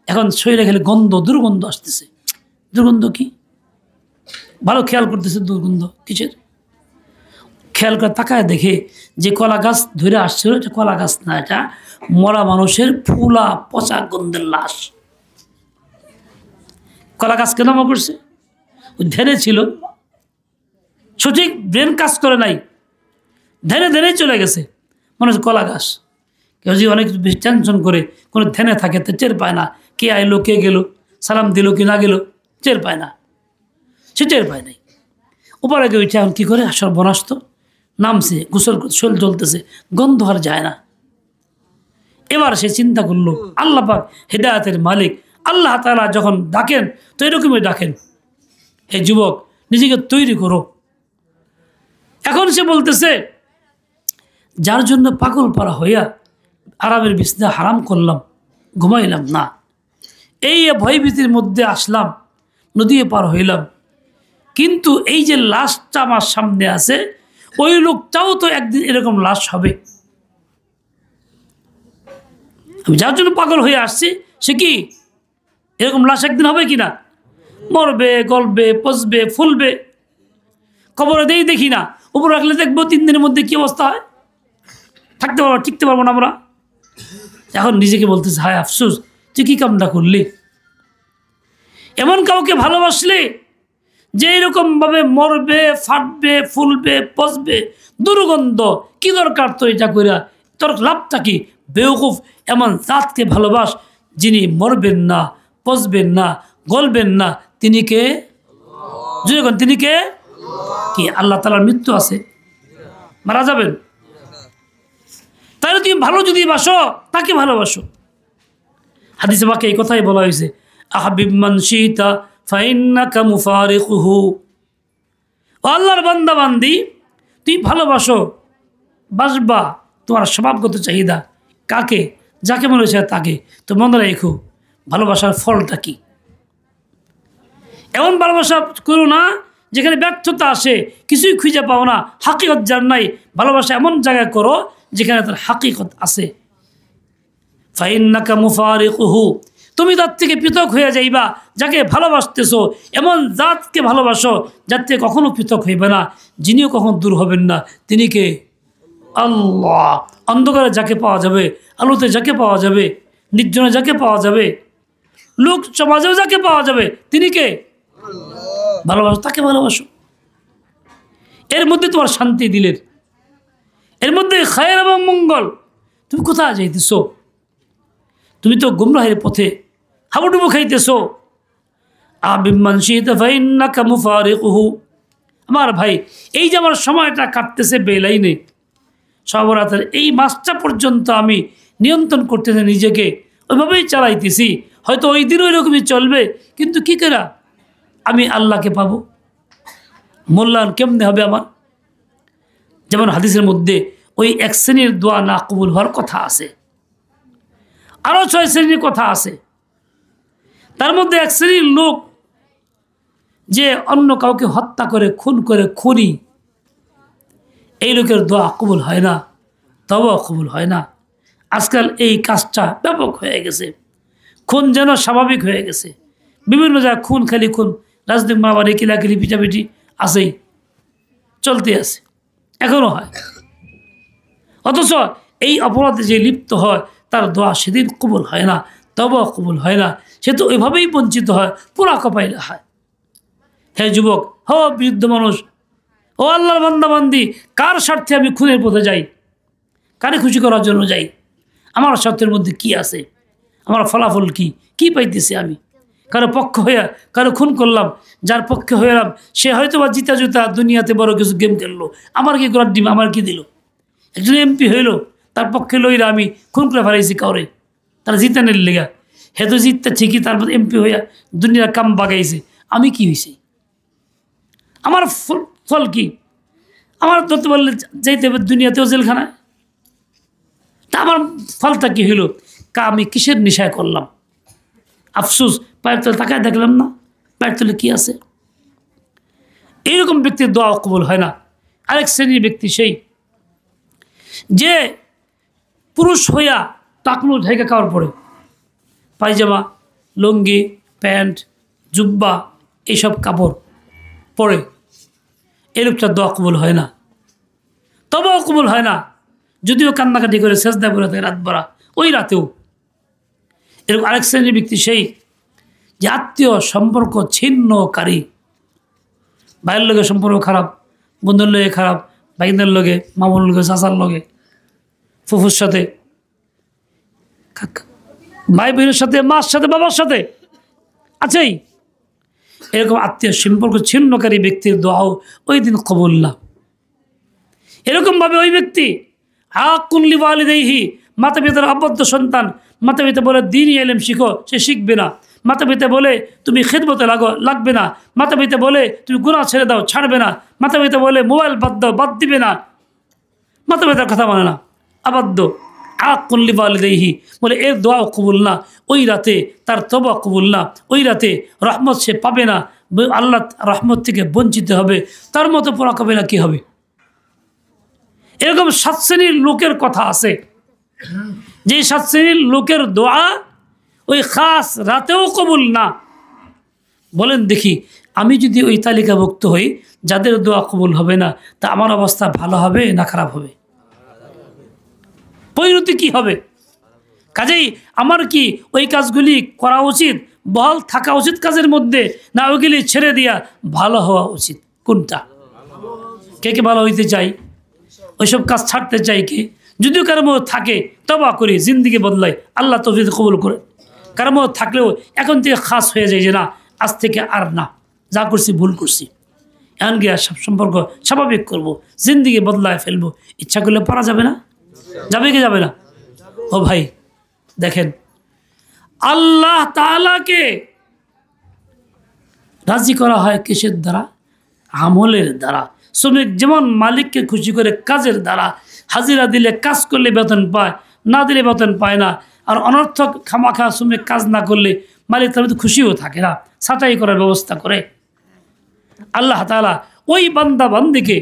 এখন শরীরে গেলে গন্ধ, দুর্গন্ধ আসতেছে। দুর্গন্ধ কি? ভালো খেয়াল করতেছে দুর্গন্ধ কিসের। খেয়াল করে তাকায় দেখে যে কলা গাছ ধরে আসছিল, এটা কলা গাছ না, এটা মরা মানুষের ফুলা পচা গন্ধের লাশ। কলা গাছ কেন মনে করছে? ওই ধ্যানে ছিল, সঠিক ব্রেন কাজ করে নাই, ধ্যানে ধ্যানে চলে গেছে, মনে হচ্ছে কলা গাছ। কেউ যদি অনেক বেশি টেনশন করে কোনো ধ্যানে থাকে তো টের পায় না কে আইলো কে গেল, সালাম দিল কি না গেল, টের পায় না, সে টের পায় নাই। উপরে গিয়ে ওইটা এখন কী করে সর্বনাশ তো, নামছে, গোসল শরীর জ্বলতেছে, গন্ধ আর যায় না। এবার সে চিন্তা করলো, আল্লাহ পাক হেদায়েতের মালিক, আল্লাহ তাআলা যখন ডাকেন তো এরকমই ডাকেন, হে যুবক নিজেকে তৈরি করো। এখন সে বলতেছে, যার জন্য পাগল পারা হইয়া আরামের বিছনা হারাম করলাম, ঘুমাইলাম না, এই ভয়ভীতির মধ্যে আসলাম, নদী পার হইলাম, কিন্তু এই যে লাশটা আমার সামনে আছে, ওই লোকটাও তো একদিন এরকম লাশ হবে। আমি যার জন্য পাগল হয়ে আসছি সে কি এরকম লাশ একদিন হবে কিনা? মরবে, গলবে, পচবে, ফুলবে। কবরে দেই দেখি না, উপর রাখলে দেখবো 3 দিনের মধ্যে কি অবস্থা হয়, থাকতে পারবো, টিকতে পারবো না আমরা। এখন নিজেকে বলতেছে, হায় আফসোস, তুই কী কামটা করলি। এমন কাউকে ভালোবাসলে যে এরকমভাবে মরবে, ফাটবে, ফুলবে, পচবে, দুর্গন্ধ, কি দরকার তো এটা কইরা, তোর লাভটা কি? বেওকুফ, এমন জাতকে ভালোবাস যিনি মরবেন না, পচবেন না, গলবেন না। তিনি কে? যখন তিনি কে? কি আল্লাহ তাআলার মৃত্যু আছে, মারা যাবেন। তাহলে তুমি ভালো যদি বাসো, তাকে ভালোবাসো। হাদিসে পাকে এই কথাই বলা হয়েছে, আহাবিব মান শিতা ফাইন্নাকা মুফারিকুহু। ও আল্লাহর বান্দা বান্দি, তুই ভালোবাসো, বাসবা, তোমার স্বভাবগত চাহিদা কাকে, যাকে মনে হচ্ছে তাকে। তো মনে রেখো ভালোবাসার ফলটা কি। এমন ভালোবাসা করো না যেখানে ব্যর্থতা আসে, কিছুই খুঁজে পাও না, হাকিকত যার নাই। ভালোবাসা এমন জায়গায় করো যেখানে তার হাকিকত আছে। ফাইন্নাকা মুফারিকুহু, তুমি তার থেকে পৃথক হয়ে যাইবা। যাকে ভালোবাসতেছো এমন জাতকে ভালোবাসো যার থেকে কখনো পৃথক হইবে না, যিনিও কখনো দূর হবেন না। তিনি কে? আল্লাহ। অন্ধকারে যাকে পাওয়া যাবে, আলোতে যাকে পাওয়া যাবে, নির্জনে যাকে পাওয়া যাবে, লোক সমাজেও যাকে পাওয়া যাবে, তিনি কে? ভালোবাসো, তাকে ভালোবাসো। এর মধ্যে তোমার শান্তি দিলের, এর মধ্যে খায়ের এবং মঙ্গল। তুমি কোথায় যাইতেছো? তুমি তো গুমরাহের পথে হাবুডুবু খাইতেছো। আবিমান শিতা ফাইন্নাকা মুফারিকুহু। আমার ভাই, এই যে আমার সময়টা কাটতেছে বেলাইনে, সবরাতের এই মাসটা পর্যন্ত আমি নিয়ন্ত্রণ করতেছি নিজেকে, ওইভাবেই চালাইতেছি। হয়তো ওই দিনও এরকমই চলবে, কিন্তু কী করে আমি আল্লাহকে পাবো? মূল্যায়ন কেমনে হবে আমার? যেমন হাদিসের মধ্যে ওই 1 শ্রেণীর দোয়া না কবুল হওয়ার কথা আছে, আরও 6 শ্রেণীর কথা আছে। তার মধ্যে 1 শ্রেণীর লোক যে অন্য কাউকে হত্যা করে, খুন করে, খুনি, এই লোকের দোয়া কবুল হয় না, তওবা কবুল হয় না। আজকাল এই কাজটা ব্যাপক হয়ে গেছে, খুন যেন স্বাভাবিক হয়ে গেছে। বিভিন্ন জায়গায় খুন, খালি খুন, রাজনীতি, মারামারি, কিলাকিলি, পিটাপিটি আছেই, চলতে আছে, এখনও হয়। অথচ এই অপরাধে যে লিপ্ত হয় তার দোয়া সেদিন কবুল হয় না, তওবা কবুল হয় না। সে তো ওইভাবেই বঞ্চিত হয়, পুরা কপাইলে হয়। হে যুবক, হো বৃদ্ধ মানুষ, ও আল্লাহর বান্দা বান্দি, কার স্বার্থে আমি খুনের পথে যাই? কারে খুশি করার জন্য যাই? আমার স্বার্থের মধ্যে কি আছে? আমার ফলাফল কি? কি পাইতেছি আমি? কারো পক্ষ হইয়া কারো খুন করলাম, যার পক্ষে হইলাম সে হয়তো বা জিতা জুতা দুনিয়াতে বড় কিছু গেম খেললো, আমার কি করার ডিম, আমার কি দিল? একজন এমপি হইল, তার পক্ষে লইরা আমি খুন করে ফেলাইছি কাউরে, তারা জিতানের লেগা। হে তো জিততে ঠিকই, তারপর এমপি হইয়া দুনিয়ার কাম বাগাইছে, আমি কি হয়েছি? আমার ফল কি? আমার ধরতে পারলে যাইতে হবে দুনিয়াতেও জেলখানায়, তা আমার ফলটা কি হইল? আমি কিসের নেশায় করলাম? আফসোস, পায়ের তলে তাকায় দেখলাম না পায়ের তলে কি আছে। এইরকম ব্যক্তির দোয়া কবুল হয় না। আরেক শ্রেণীর ব্যক্তি সেই যে পুরুষ হইয়া টাকনু ঢেকে খাওয়ার পরে পায়জামা, লুঙ্গি, প্যান্ট, জুব্বা এইসব কাপড় পরে এই লোকটার দোয়া কবুল হয় না, তবেও কবুল হয় না। যদিও কান্নাকাটি করে সেজদা করে থাকে রাত ভরা, ওই রাতেও। এরকম আরেক শ্রেণীর ব্যক্তি সেই যে আত্মীয় সম্পর্ক ছিন্নকারী, ভাইয়ের লগে সম্পর্ক খারাপ, বন্ধুর লগে খারাপ, ভাইদের লগে, মামুর লগে, চাচার লগে, ফুফুর সাথে, ভাই বোনের সাথে, মার সাথে, বাবার সাথে আছেই। এরকম আত্মীয় সম্পর্ক ছিন্নকারী ব্যক্তির দোয়াও ওই দিন কবুল না। এরকমভাবে ওই ব্যক্তি হাক্কুল্লি ওয়ালিদাইহি, মাতা পিতার আবদ্ধ সন্তান, মাতা পিতা বলে দ্বীনি ইলম শিখো, সে শিখবে না। মাতা পিতা বলে তুমি খিদমতে লাগবে না। মাতা পিতা বলে তুমি গুনাহ ছেড়ে দাও, ছাড়বে না। মাতা পিতা বলে মোবাইল বাদ দাও, বাদ দিবে না। মাতা পিতার কথা মানে না, আবদ্ধ। হাক্কুল্লি ওয়ালিদাইহি বলে এর দোয়াও কবুল না। ওই রাতে তার তওবা কবুল না। ওই রাতে রহমত সে পাবে না, আল্লাহ রহমত থেকে বঞ্চিত হবে। তার মতো পরাকাবে না কি হবে? এরকম 7 শ্রেণীর লোকের কথা আছে, যে 7 শ্রেণীর লোকের দোয়া ওই খাস রাতেও কবুল না। বলেন দেখি, আমি যদি ওই তালিকাভুক্ত হই যাদের দোয়া কবুল হবে না, তা আমার অবস্থা ভালো হবে না খারাপ হবে? পরিণতি কি হবে? কাজেই আমার কি ওই কাজগুলি করা উচিত, বহাল থাকা উচিত কাজের মধ্যে, না ওইগুলি ছেড়ে দিয়া ভালো হওয়া উচিত? কোনটা? কে কে ভালো হইতে চাই? ওইসব কাজ ছাড়তে চাই কে? যদিও কারো মধ্যে থাকে তওবা করি, জিন্দিগি বদলাই, আল্লাহ তৌফিক কবুল করে। কারো মধ্যে থাকলেও এখন থেকে খাস হয়ে যায় যে না, আজ থেকে আর না, যা করছি ভুল করছি, এখন গিয়ে সব সম্পর্ক স্বাভাবিক করব, জিন্দিগি বদলায় ফেলবো। ইচ্ছা করলে পারা যাবে না? যাবে কি যাবে না? ও ভাই দেখেন, আল্লাহ তাআলাকে রাজি করা হয় কিসের দ্বারা? আমলের দ্বারা। শ্রমিক যেমন মালিককে খুশি করে কাজের দ্বারা, হাজিরা দিলে কাজ করলে বেতন পায়, না দিলে বেতন পায় না। আর অনর্থক খামাখা শ্রমিক কাজ না করলে মালিক তার মধ্যে খুশিও থাকে না, ছাঁটাই করার ব্যবস্থা করে। আল্লাহ তাআলা ওই বান্দা বান্দিকে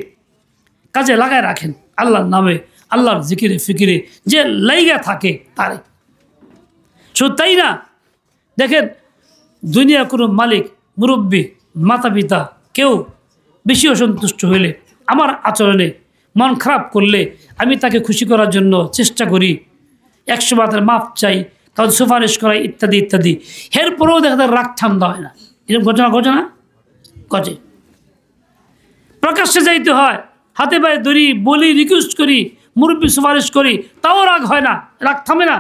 কাজে লাগায় রাখেন আল্লাহর নামে, আল্লাহর জিকিরে ফিকিরে যে লাইগা থাকে তারে। শুধু তাই না, দেখেন দুনিয়ার কোনো মালিক, মুরব্বী, মাতা পিতা কেউ বেশি অসন্তুষ্ট হইলে, আমার আচরণে মন খারাপ করলে আমি তাকে খুশি করার জন্য চেষ্টা করি, 100 বার মাপ চাই, কারণ সুপারিশ করাই, ইত্যাদি ইত্যাদি। এরপরেও দেখা যায় রাগ ঠান্ডা হয় না। এরকম ঘটনা ঘটে না? ঘটে। প্রকাশ্যে যাইতে হয়, হাতে পায়ে ধরি, বলি, রিকোয়েস্ট করি, মুরব্বী সুপারিশ করি, তাও রাগ হয় না, রাগ থামে না,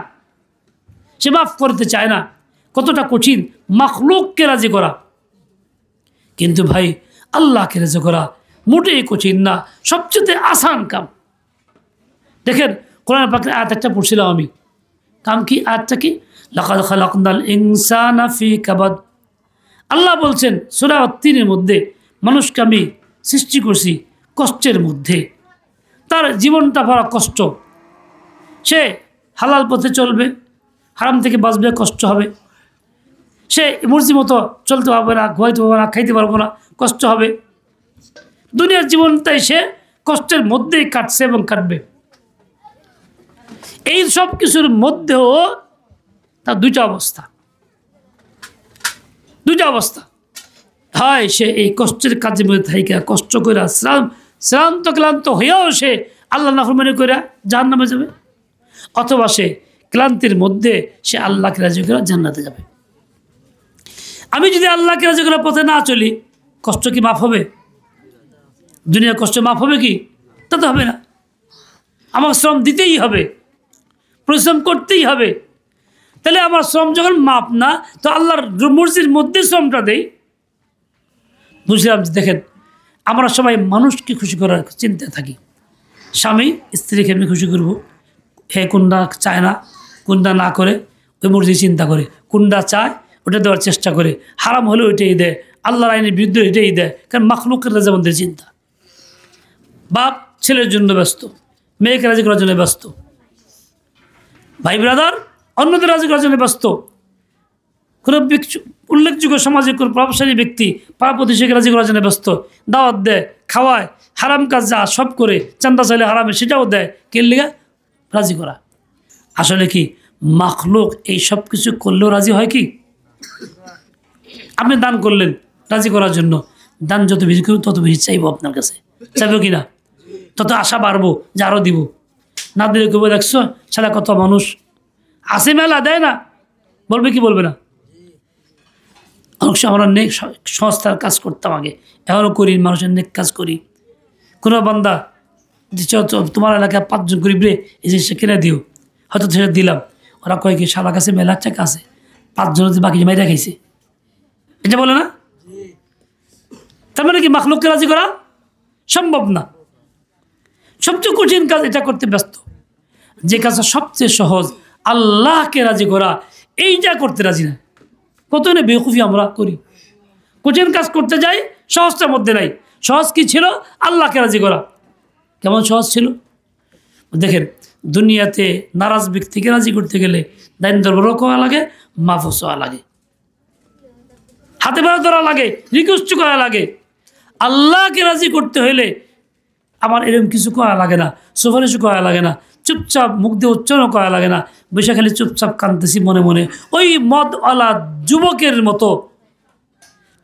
সে মাফ করতে চায় না। কতটা কঠিন মাখলুককে রাজি করা। কিন্তু ভাই আল্লাহকে রাজি করা মোটেই কঠিন না, সবচেয়ে আসান কাম। দেখেন কোরআন পাকের আয়াত একটা পড়ছিলাম আমি, কাম কি? আয়াতটা কি? লাকাদ খালাকনাল ইনসানা ফি কাবাদ। আল্লাহ বলছেন সূরা 3-এর মধ্যে, মানুষকে আমি সৃষ্টি করছি কষ্টের মধ্যে। তার জীবনটা ভরা কষ্ট, সে হালাল পথে চলবে, হারাম থেকে বাঁচবে, কষ্ট হবে। সে মর্জি মতো চলতে পারবে না, ঘুমাইতে পারবে না, খাইতে পারবো না, কষ্ট হবে। দুনিয়ার জীবনটাই সে কষ্টের মধ্যেই কাটছে এবং কাটবে। এই সব কিছুর মধ্যেও তার দুইটা অবস্থা হয়। সে এই কষ্টের কাজের মধ্যে থাইকা কষ্ট করে শ্রান্ত ক্লান্ত হইয়াও সে আল্লাহ নাফরমানি করে জাহান্নামে যাবে, অথবা সে ক্লান্তির মধ্যে সে আল্লাহকে রাজি করে জান্নাতে যাবে। আমি যদি আল্লাহকে রাজি করার পথে না চলি, কষ্ট কি মাফ হবে? দুনিয়ার কষ্ট মাফ হবে কি? তা তো হবে না। আমার শ্রম দিতেই হবে, পরিশ্রম করতেই হবে। তাহলে আমার শ্রম যখন মাপ না, তো আল্লাহর মর্জির মধ্যে শ্রমটা দেই। বুঝলাম। দেখেন আমরা সবাই মানুষকে খুশি করার চিন্তা থাকি। স্বামী স্ত্রীকে এমনি খুশি করব, হে কোনটা চায় না, কোনটা না করে ওই মর্জি চিন্তা করে, কোনটা চায় ওটা দেওয়ার চেষ্টা করে, হারাম হলে ওইটাই দেয়, আল্লাহর আইনের বিরুদ্ধে ওইটাই দেয়। কারণ মাখলুকের রাজামন্দের চিন্তা। বাপ ছেলের জন্য ব্যস্ত, মেয়েকে রাজি করার জন্য ব্যস্ত, ভাই ব্রাদার অন্যদের রাজি করার জন্য ব্যস্ত। কোনো উল্লেখযোগ্য সমাজে কোনো প্রভাবশালী ব্যক্তি পাড়া প্রতিবেশীকে রাজি করার জন্য ব্যস্ত, দাওয়াত দেয়, খাওয়ায়, হারাম কাজ যা সব করে, চান্দা চাইলে হারামে সেটাও দেয়, কে লিগা? রাজি করা। আসলে কি মাখলুক এই সব কিছু করলেও রাজি হয় কি? আপনি দান করলেন রাজি করার জন্য, দান যত বেশি করব তত বেশি চাইবো আপনার কাছে, চাইবো কিনা? তত আশা বাড়বো যে আরও দিব। না দিলে কেউ দেখছো সারা কত মানুষ আসে মেলা দেয় না, বলবে কি বলবে না? অনেক সময় আমরা নেক সংস্থার কাজ করতাম আগে, এখনও করি, মানুষের নেক কাজ করি। কোনো বান্দা দিচ্ছ তোমার এলাকায় 5 জন গরিব রে এই জিনিসটা কিনে দিও, হয়তো সেটা দিলাম, ওরা কয় কি সারা কাছে মেলার টাকা আছে, 5 জন বাকি মাইরা খাইছে, এটা বলে না? তার মানে কি মাখলুককে রাজি করা সম্ভব না। সবচেয়ে কঠিন কাজ এটা করতে ব্যস্ত। যে কাজটা সবচেয়ে সহজ, আল্লাহকে রাজি করা, এইটা করতে রাজি না। কত না বেকুফি আমরা করি, কঠিন কাজ করতে যাই, সহজটার মধ্যে নাই। সহজ কি ছিল? আল্লাহকে রাজি করা। কেমন সহজ ছিল দেখেন, দুনিয়াতে নারাজ ব্যক্তিকে রাজি করতে গেলে দাইন দরবারও করা লাগে, মাফও চাওয়া লাগে, হাতে পায়ে ধরা লাগে, রিকোয়েস্ট করা লাগে। আল্লাহকে রাজি করতে হইলে আমার এরকম কিছু করা লাগে না, সুপারিশ করা লাগে না, চুপচাপ মুখ দিয়ে উচ্চারণ করা লাগে না, বসে খালি চুপচাপ কাঁদতেছি মনে মনে ওই মদওয়ালা যুবকের মতো।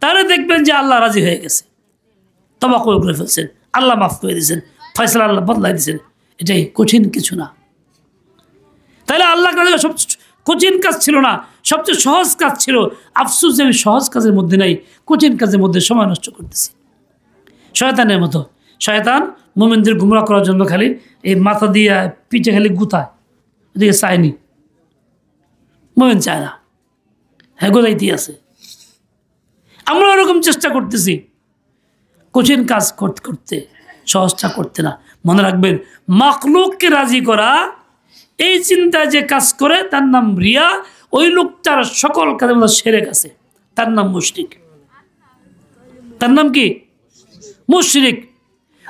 তাহলে দেখবেন যে আল্লাহ রাজি হয়ে গেছে, তবা করে ফেলছেন, আল্লাহ মাফ করে দিয়েছেন, ফয়সালা আল্লাহ বদলাই দিয়েছেন। এটাই কঠিন কিছু না। তাহলে আল্লাহ সবচেয়ে কঠিন কাজ ছিল না, সবচেয়ে সহজ কাজ ছিল। আফসোস যে আমি সহজ কাজের মধ্যে নাই, কঠিন কাজের মধ্যে সময় নষ্ট করতেছি। শয়তানের মতো, শয়তান মুমিনদের গুমরাহ করার জন্য খালি এই মাথা দিয়ে পিঠে খালি গুতায়, ওদিকে চায়নি, মুমিন চায় না, হ্যাঁ গোদাইতেই আছে। আমরা ওরকম চেষ্টা করতেছি কঠিন কাজ করতে করতে, সহজটা করতে না। মনে রাখবেন, মাখলুককে রাজি করা, এই চিন্তা যে কাজ করে তার নাম রিয়া। ওই লোকটার সকল কাজের মধ্যে শিরক আছে, তার নাম মুশরিক। তার নাম কি? মুশরিক।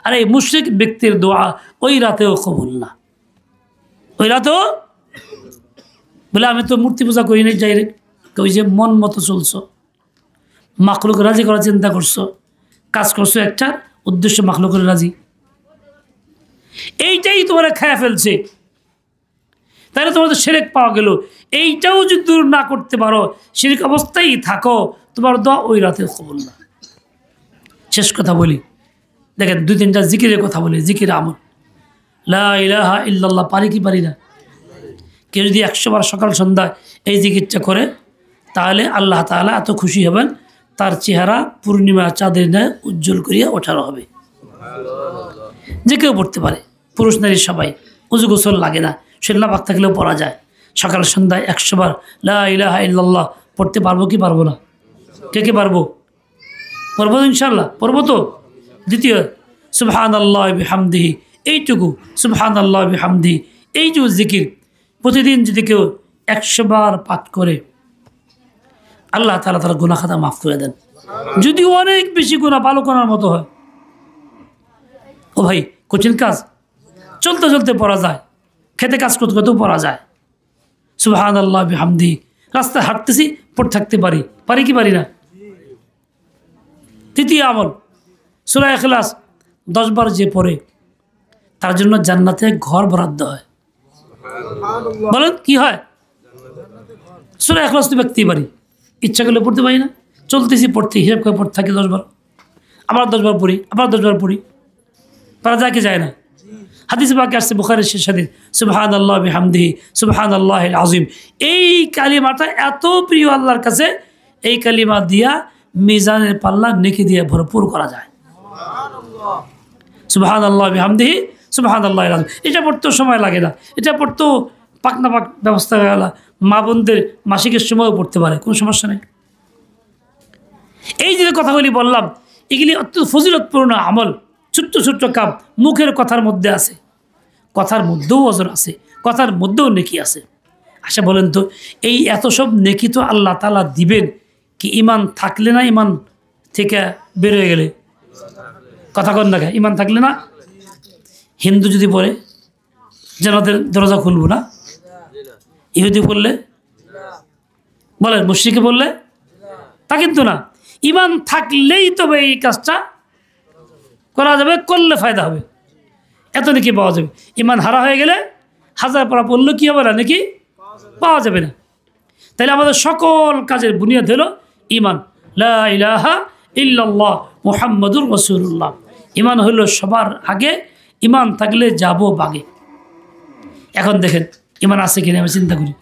আর এই মুশরিক ব্যক্তির দোয়া ওই রাতেও কবুল না। ওই রাতেও বলে আমি তো মূর্তি পূজা করি নাই, যাই ওই যে মন মতো চলছো, মাখলুক রাজি করার চিন্তা করছো, কাজ করছো, একটা উদ্দেশ্য মাখলুকের রাজি, এইটাই তোমার খেয়ে ফেলছে। তাহলে তোমার তো শিরক পাওয়া গেল। এইটাও যদি দূর না করতে পারো, শিরক অবস্থায় থাকো, তোমার দোয়া ওই রাতে কবুল না। শেষ কথা বলি, দেখেন 2-3টা জিকিরের কথা বলি, জিকির আমল। লা ইলাহা ইল্লাল্লাহ পারি কি পারি না? কেউ যদি 100 বার সকাল সন্ধ্যায় এই জিকিরটা করে, তাহলে আল্লাহ তাআলা এত খুশি হবেন, তার চেহারা পূর্ণিমা চাঁদের ন্যায় উজ্জ্বল করিয়া ওঠানো হবে। যে কেউ পড়তে পারে, পুরুষ নারী সবাই, উজু গোসল লাগে না, শরীর পাক থাকলেও পড়া যায়। সকাল সন্ধ্যায় 100 বার লা ইলাহা ইল্লাল্লাহ পড়তে পারবো কি পারবো না? কে কে পারবো? পড়বো ইনশাআল্লাহ, পড়বো তো। দ্বিতীয়, সুবহানাল্লাহি বিহামদিহি, এইটুকু সুবহানাল্লাহি বিহামদিহি, এইটুকু জিকির প্রতিদিন যদি কেউ 100 বার পাঠ করে, আল্লাহ তাআলা তার গুনাহ খাতা মাফ করে দেন। যদি অনেক বেশি গুনাহ ভালো করার মতো হয়। ও ভাই, কঠিন কাজ চলতে চলতে পড়া যায়, খেতে কাজ করতে করতেও পড়া যায়। সুবহানাল্লাহি বিহামদিহি, রাস্তায় হাঁটতেছি পড়ে থাকতে পারি, পারি কি পারি না? তৃতীয় আমল, সূরা ইখলাস 10 বার যে পড়ে, তার জন্য জান্নাতে ঘর বরাদ্দ হয়। বলেন কি হয়? সূরা ইখলাস তো ব্যক্তি পারি, ইচ্ছা করলে পড়তে পারি না, চলতেছি পড়তে, হিসাব করে পড়তে থাকি 10 বার, আবার 10 বার পড়ি, আবার 10 বার পড়ি, পারা যায় কি যায় না? হাদিসে পাকে আসছে, বুখারীর শেষ হাদিস, সুবহানাল্লাহি বিহামদিহি সুবহানাল্লাহিল আযীম। এই কালিমাটা এত প্রিয় আল্লাহর কাছে, এই কালিমা দিয়া মিজানের পাল্লা নেকি দিয়ে ভরপুর করা যায়। সুবহানাল্লাহি বিহামদিহি সুবহানাল্লাহিল আযীম, এটা পড়তেও সময় লাগে না, এটা পড়তেও পাক না পাক ব্যবস্থা হয়ে গেল। মা বোনদের মাসিকের সময়ও পড়তে পারে, কোনো সমস্যা নেই। এই যে কথাগুলি বললাম, এগুলি অত্যন্ত ফজিলতপূর্ণ আমল, ছোট্ট ছোট্ট কাম, মুখের কথার মধ্যে আছে, কথার মধ্যেও অজর আছে, কথার মধ্যেও নেকি আছে। আচ্ছা বলেন তো, এই এত সব নেকি তো আল্লাহ তাআলা দিবেন কি ইমান থাকলে না ইমান থেকে বের হয়ে গেলে? কথা কন না, ইমান থাকলে না? হিন্দু যদি পড়ে জান্নাতের দরজা খুলবো না? ইহুদি পড়লে বলেন, মুশরিকে বললে তা কিন্তু না। ইমান থাকলেই তবে এই কাজটা করা যাবে, করলে ফায়দা হবে, এত নাকি পাওয়া যাবে। ইমান হারা হয়ে গেলে 1000 পড়া পড়লে কি হবে না নাকি? পাওয়া যাবে না। তাইলে আমাদের সকল কাজের বুনিয়াদ হলো ঈমান, লা ইলাহা ইল্লাল্লাহ মুহাম্মাদুর রাসূলুল্লাহ। ঈমান হলো সবার আগে, ঈমান থাকলে যাবো বাগে। এখন দেখেন ঈমান আছে কিনা আমি চিন্তা করি,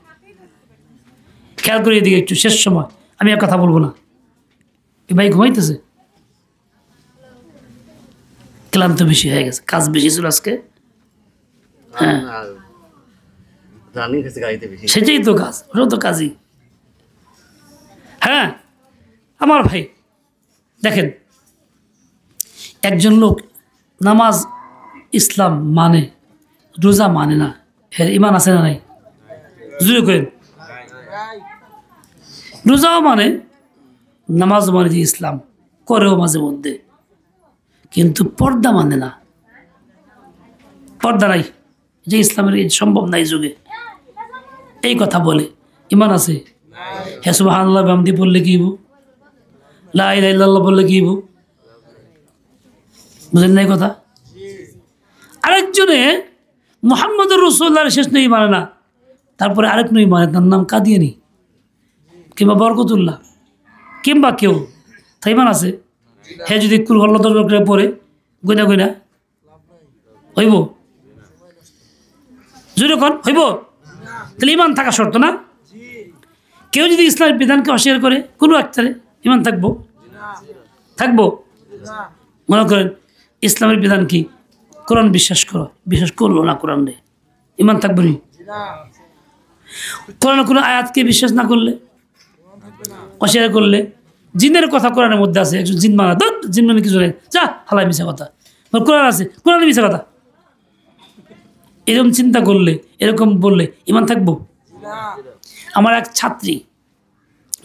খেয়াল করি এদিকে একটু। শেষ সময় আমি আর কথা বলবো না, এ ভাই ঘুমাইতেছে, ক্লান্ত বেশি হয়ে গেছে, কাজ বেশি ছিল আজকে। হ্যাঁ সেটাই তো কাজ, ওটাও তো কাজই। হ্যাঁ আমার ভাই দেখেন, একজন লোক নামাজ ইসলাম মানে, রোজা মানে না, এর ঈমান আছে না নাই? জুড়ে করেন। রোজাও মানে, নামাজ মানে যে ইসলাম, করেও মাঝে মধ্যে, কিন্তু পর্দা মানে না। পর্দা নাই, যে ইসলামের সম্ভব নাই যুগে, এই কথা বলে। ঈমান আছে, হ্যাঁ সুবহানাল্লাহ বিহামদি বললে কি হইব, লা ইলাহা ইল্লাল্লাহ বললে কি হইব, বুঝেন নাই কথা? আরেকজনে মুহাম্মদুর রাসূলুল্লাহর শেষ নই মানে না, তারপরে আরেক নই মানে, তার নাম কাদিয়ানী কিংবা বরকতুল্লাহ কিংবা কেউ, তাই ঈমান আছে। হ্যাঁ যদি কুল হল্লা দরবার করে পড়ে গইনা গইনা হইব, যেরকম হইব, তাহলে ঈমান থাকা শর্ত না? কেউ যদি ইসলামের বিধানকে অস্বীকার করে কোনো একটারে, ঈমান থাকবো? থাকবো? মনে করেন ইসলামের বিধান কি, কোরআন বিশ্বাস করো, বিশ্বাস করলো না কোরআন রে, ঈমান থাকবো নি? কোরআন কোনো আয়াতকে বিশ্বাস না করলে, অস্বীকার করলে, জিনের কথা কোরআনের মধ্যে আছে, একজন জিন মানা, ধর জিন মানে কিছু নেই, যা হালাই মিশা কথা, কোরআন আছে, কোরআনে মিশা কথা, এরকম চিন্তা করলে, এরকম বললে ঈমান থাকবো? আমার এক ছাত্রী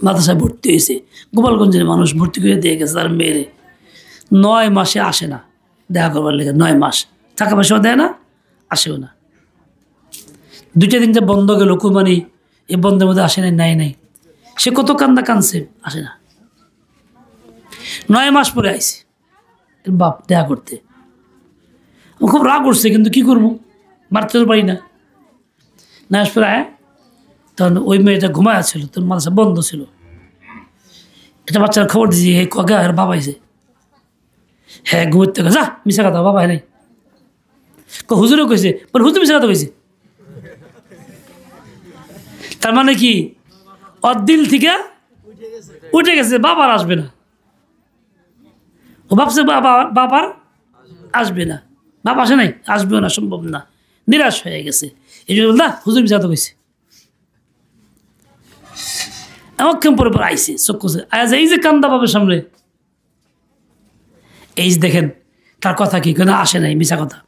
মাদ্রাসায় ভর্তি হয়েছে, গোপালগঞ্জের মানুষ ভর্তি করে দিয়ে গেছে তার মেয়েরে, 9 মাসে আসে না দেখা করবার লেগে, 9 মাস টাকা পয়সাও দেয় না, আসেও না। 2টা 3টা বন্ধ গেল, কুরবানি এই বন্ধের মধ্যে আসে নাই, নাই, সে কত কান্দা কানছে, আসে না। 9 মাস পরে আইছে বাপ দেখা করতে, খুব রাগ করছে, কিন্তু কি করবো, মারতে তো পারি না। 9 মাস পরে আয়, তখন ওই মেয়েটা ঘুমায় ছিল, তোর মাদ্রাসা বন্ধ ছিল, এটা বাচ্চার খবর দিয়েছি, হে কগা আর বাবা আইছে, হ্যাঁ ঘুমোতে যা মিশা কথা, বাবা নাই, হুজুরও কইছে, বলে হুজুর মিশা কথা কইছে। তার মানে কি, অদিল থেকে উঠে গেছে, বাবার আসবে না, ও ভাবছে বাবার আসবে না, বাপ আসে নাই, আসবেও না, সম্ভব না, নিরাশ হয়ে গেছে। এই জন্য না হুজুর মিশা কথা কইছে। অক্ষম পরে পর আইসে চোখ কষে আজ, এই যে কান্দা বাবার সামনে, এই দেখেন তার কথা কি, কেন আসে নাই, মিশা কথা,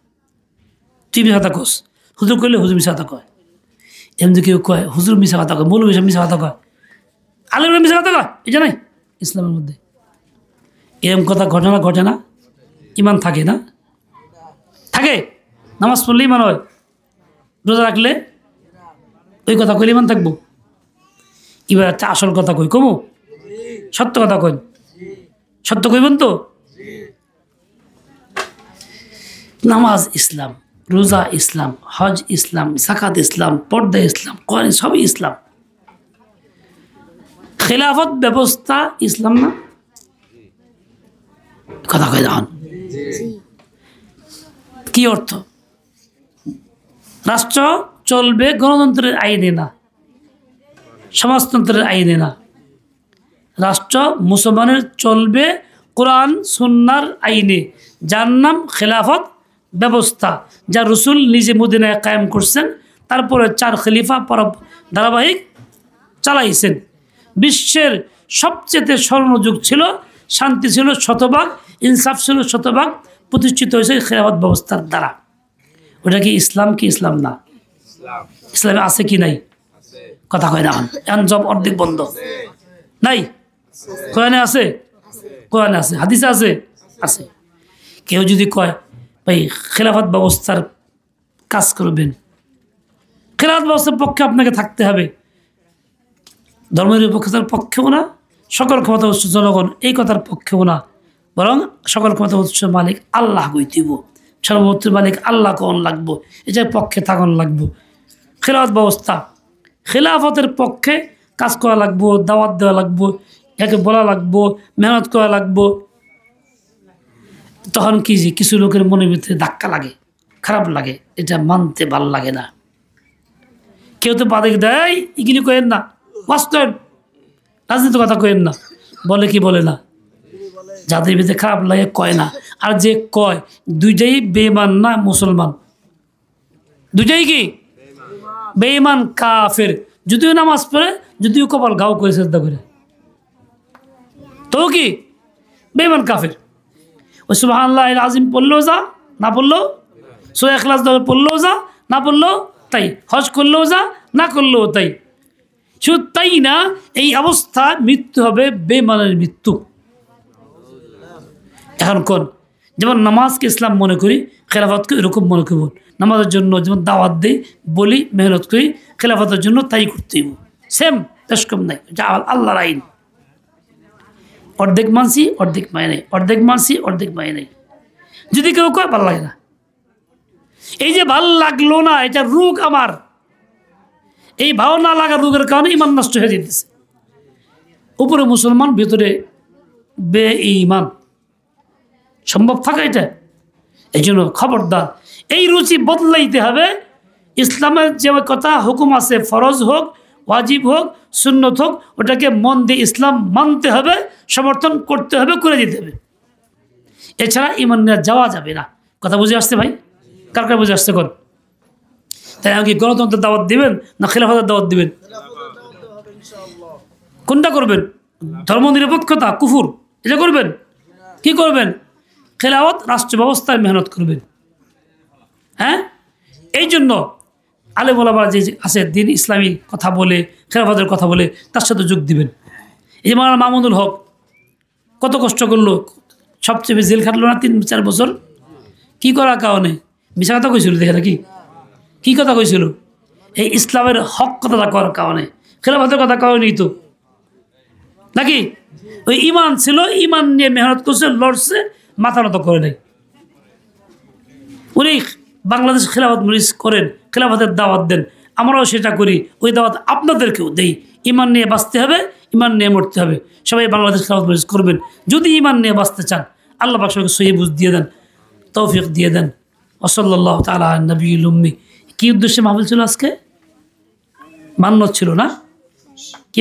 তুই মিশা কথা কস, হুজুর কইলে হুজুর মিশা কথা কয়, এমনি কেউ কয় হুজুর মিশা কথা কয়, মৌলবী মিশা কথা কয়, আলেমরা মিশা কথা কয়, এটা নাই ইসলামের মধ্যে। এরকম কথা ঘটনা ঘটে না, ঈমান থাকে না? থাকে। নামাজ পড়লে ঈমান হয়, রোজা রাখলে, ওই কথা কইলে ঈমান থাকবো। এবার একটা আসল কথা কই, কমু সত্য কথা কই, সত্য কইবেন তো? নামাজ ইসলাম, রোজা ইসলাম, হজ ইসলাম, যাকাত ইসলাম, পর্দা ইসলাম, কোরআন সবই ইসলাম। খেলাফত ব্যবস্থা ইসলাম না? কথা কয় দেখুন কি অর্থ, রাষ্ট্র চলবে গণতন্ত্রের আইনে না, সমাজতন্ত্রের আইনে না, রাষ্ট্র মুসলমানের চলবে কোরআন সুন্নাহর আইনে, যার নাম খেলাফত ব্যবস্থা, যা রসুল নিজে মদিনায় কায়েম করছেন, তারপরে 4 খলিফা ধারাবাহিক চালাইছেন। বিশ্বের সবচেয়ে স্বর্ণযুগ ছিল, শান্তি ছিল শতভাগ, ইনসাফ ছিল শতভাগ, প্রতিষ্ঠিত হয়েছে খেলাফত ব্যবস্থার দ্বারা। ওটা কি ইসলাম কি ইসলাম না? ইসলামে আছে কি নাই? কথা কয় না, এখন জব অর্ধেক বন্ধ নাই। কোরআনে আছে, কোরআনে আছে, হাদিসে আছে, আছে। কেউ যদি কয় ভাই খেলাফত ব্যবস্থার কাজ করবেন, খেলাফত ব্যবস্থার পক্ষে আপনাকে থাকতে হবে, ধর্মনিরপেক্ষতার পক্ষেও না, সকল ক্ষমতা উৎস জনগণ এই কথার পক্ষেও না, বরং সকল ক্ষমতা উৎস মালিক আল্লাহ গইতিব, সর্বত্র মালিক আল্লাহ কন লাগবো, এটার পক্ষে থাকুন লাগবো। খেলাফত ব্যবস্থা খেলাফতের পক্ষে কাজ করা লাগবো, দাওয়াত দেওয়া লাগবো, একে বলা লাগবো, মেহনত করা লাগবো। তখন কি যে কিছু লোকের মনের ভিতরে ধাক্কা লাগে, খারাপ লাগে, এটা মানতে ভালো লাগে না। কেউ তো বাদে দেয়, এগুলি করেন না, বাস্তব রাজনীতির কথা কয়েন না, বলে কি বলে না, যাদের ভিতরে খারাপ লাগে কয় না। আর যে কয় দুইটাই বেঈমান না মুসলমান, দুইটাই কি বেঈমান কাফের। যদিও নামাজ পড়ে, যদিও কপাল গাও করে শ্রদ্ধা করে, তো কি বেঈমান কাফের। ওই সুবহানাল্লাহ আযীম পড়লেও যা, না পড়লেও, সূরা ইখলাস পড়লেও যা, না পড়লেও তাই, হজ করলেও যা, না করলেও তাই। শুধু তাই না, এই অবস্থা মৃত্যু হবে বেঈমানের মৃত্যু। এখন কোন যেমন নামাজকে ইসলাম মনে করি, খেলাফতকে এরকম মনে করব। নামাজের জন্য যেমন দাওয়াত দিই, বলি, মেহনত করি, খেলাফতের জন্য তাই করতে হইব, সেম, বেশ কম নাই। এটা আল্লাহর আইন। অর্ধেক মানছি, অর্ধেক মায় নেই, অর্ধেক মানছি, অর্ধেক মায় নেই। যদি কেউ কয় ভাল লাগে না, এই যে ভাল লাগলো না, এটা রোগ আমার। এই ভালো না লাগা রোগের কারণে ইমান নষ্ট হয়ে যেতেছে। উপরে মুসলমান, ভিতরে বেঈমান, সম্ভব থাকা এটা? এই জন্য খবরদার, এই রুচি বদলাইতে হবে। ইসলামের যে কথা হুকুম আছে, ফরজ হোক, ওয়াজিব হোক, সুন্নত হোক, ওটাকে মন দিয়ে ইসলাম মানতে হবে, সমর্থন করতে হবে, করে দিতে হবে। এছাড়া ইমান নিয়ে যাওয়া যাবে না। কথা বুঝে আসছে ভাই? কার কার বুঝে আসছে? কোন তাই আমাকে গণতন্ত্রের দাওয়াত দিবেন না খেলাফতের দাওয়াত দিবেন? কোনটা করবেন? ধর্মনিরপেক্ষতা, কুফুর, এটা করবেন? কি করবেন? খেলাফত, রাষ্ট্র ব্যবস্থায় মেহনত করবেন। হ্যাঁ, এই জন্য আলেম ওলামা যে আছে, দিন ইসলামী কথা বলে, খেলাফতের কথা বলে, তার সাথে যোগ দিবেন। এই যে মাওলানা মামুনুল হক কত কষ্ট করলো, সবচেয়ে বেশি জেল খাটলো না 3-4 বছর? কি করার কারণে? মিশা কথা কইছিল, দেখে নাকি কি কথা কইছিল? এই ইসলামের হক কথাটা করার কারণে, খেলাফতের কথা কারণেই তো নাকি। ওই ইমান ছিল, ইমান নিয়ে মেহনত করছে, লড়ছে, মাথা নত করে নাই। উনি বাংলাদেশ খেলাফত মজলিস করেন, খেলাফতের দাওয়াত দেন, আমরাও সেটা করি। ওই দাওয়াত আপনাদেরকেও দেই। ইমান নিয়ে বাঁচতে হবে, ইমান নিয়ে মরতে হবে। সবাই বাংলাদেশ খেলাফত মজলিস করবেন যদি ইমান নিয়ে বাঁচতে চান। আল্লাহ পাক সবাইকে সহি বুঝ দিয়ে দেন, তৌফিক দিয়ে দেন। ওয়াসাল্লাল্লাহু তাআলা আলা নবিয়্যিল উম্মি। কি উদ্দেশ্যে মাহফিল ছিল আজকে? মান্নত ছিল না? কি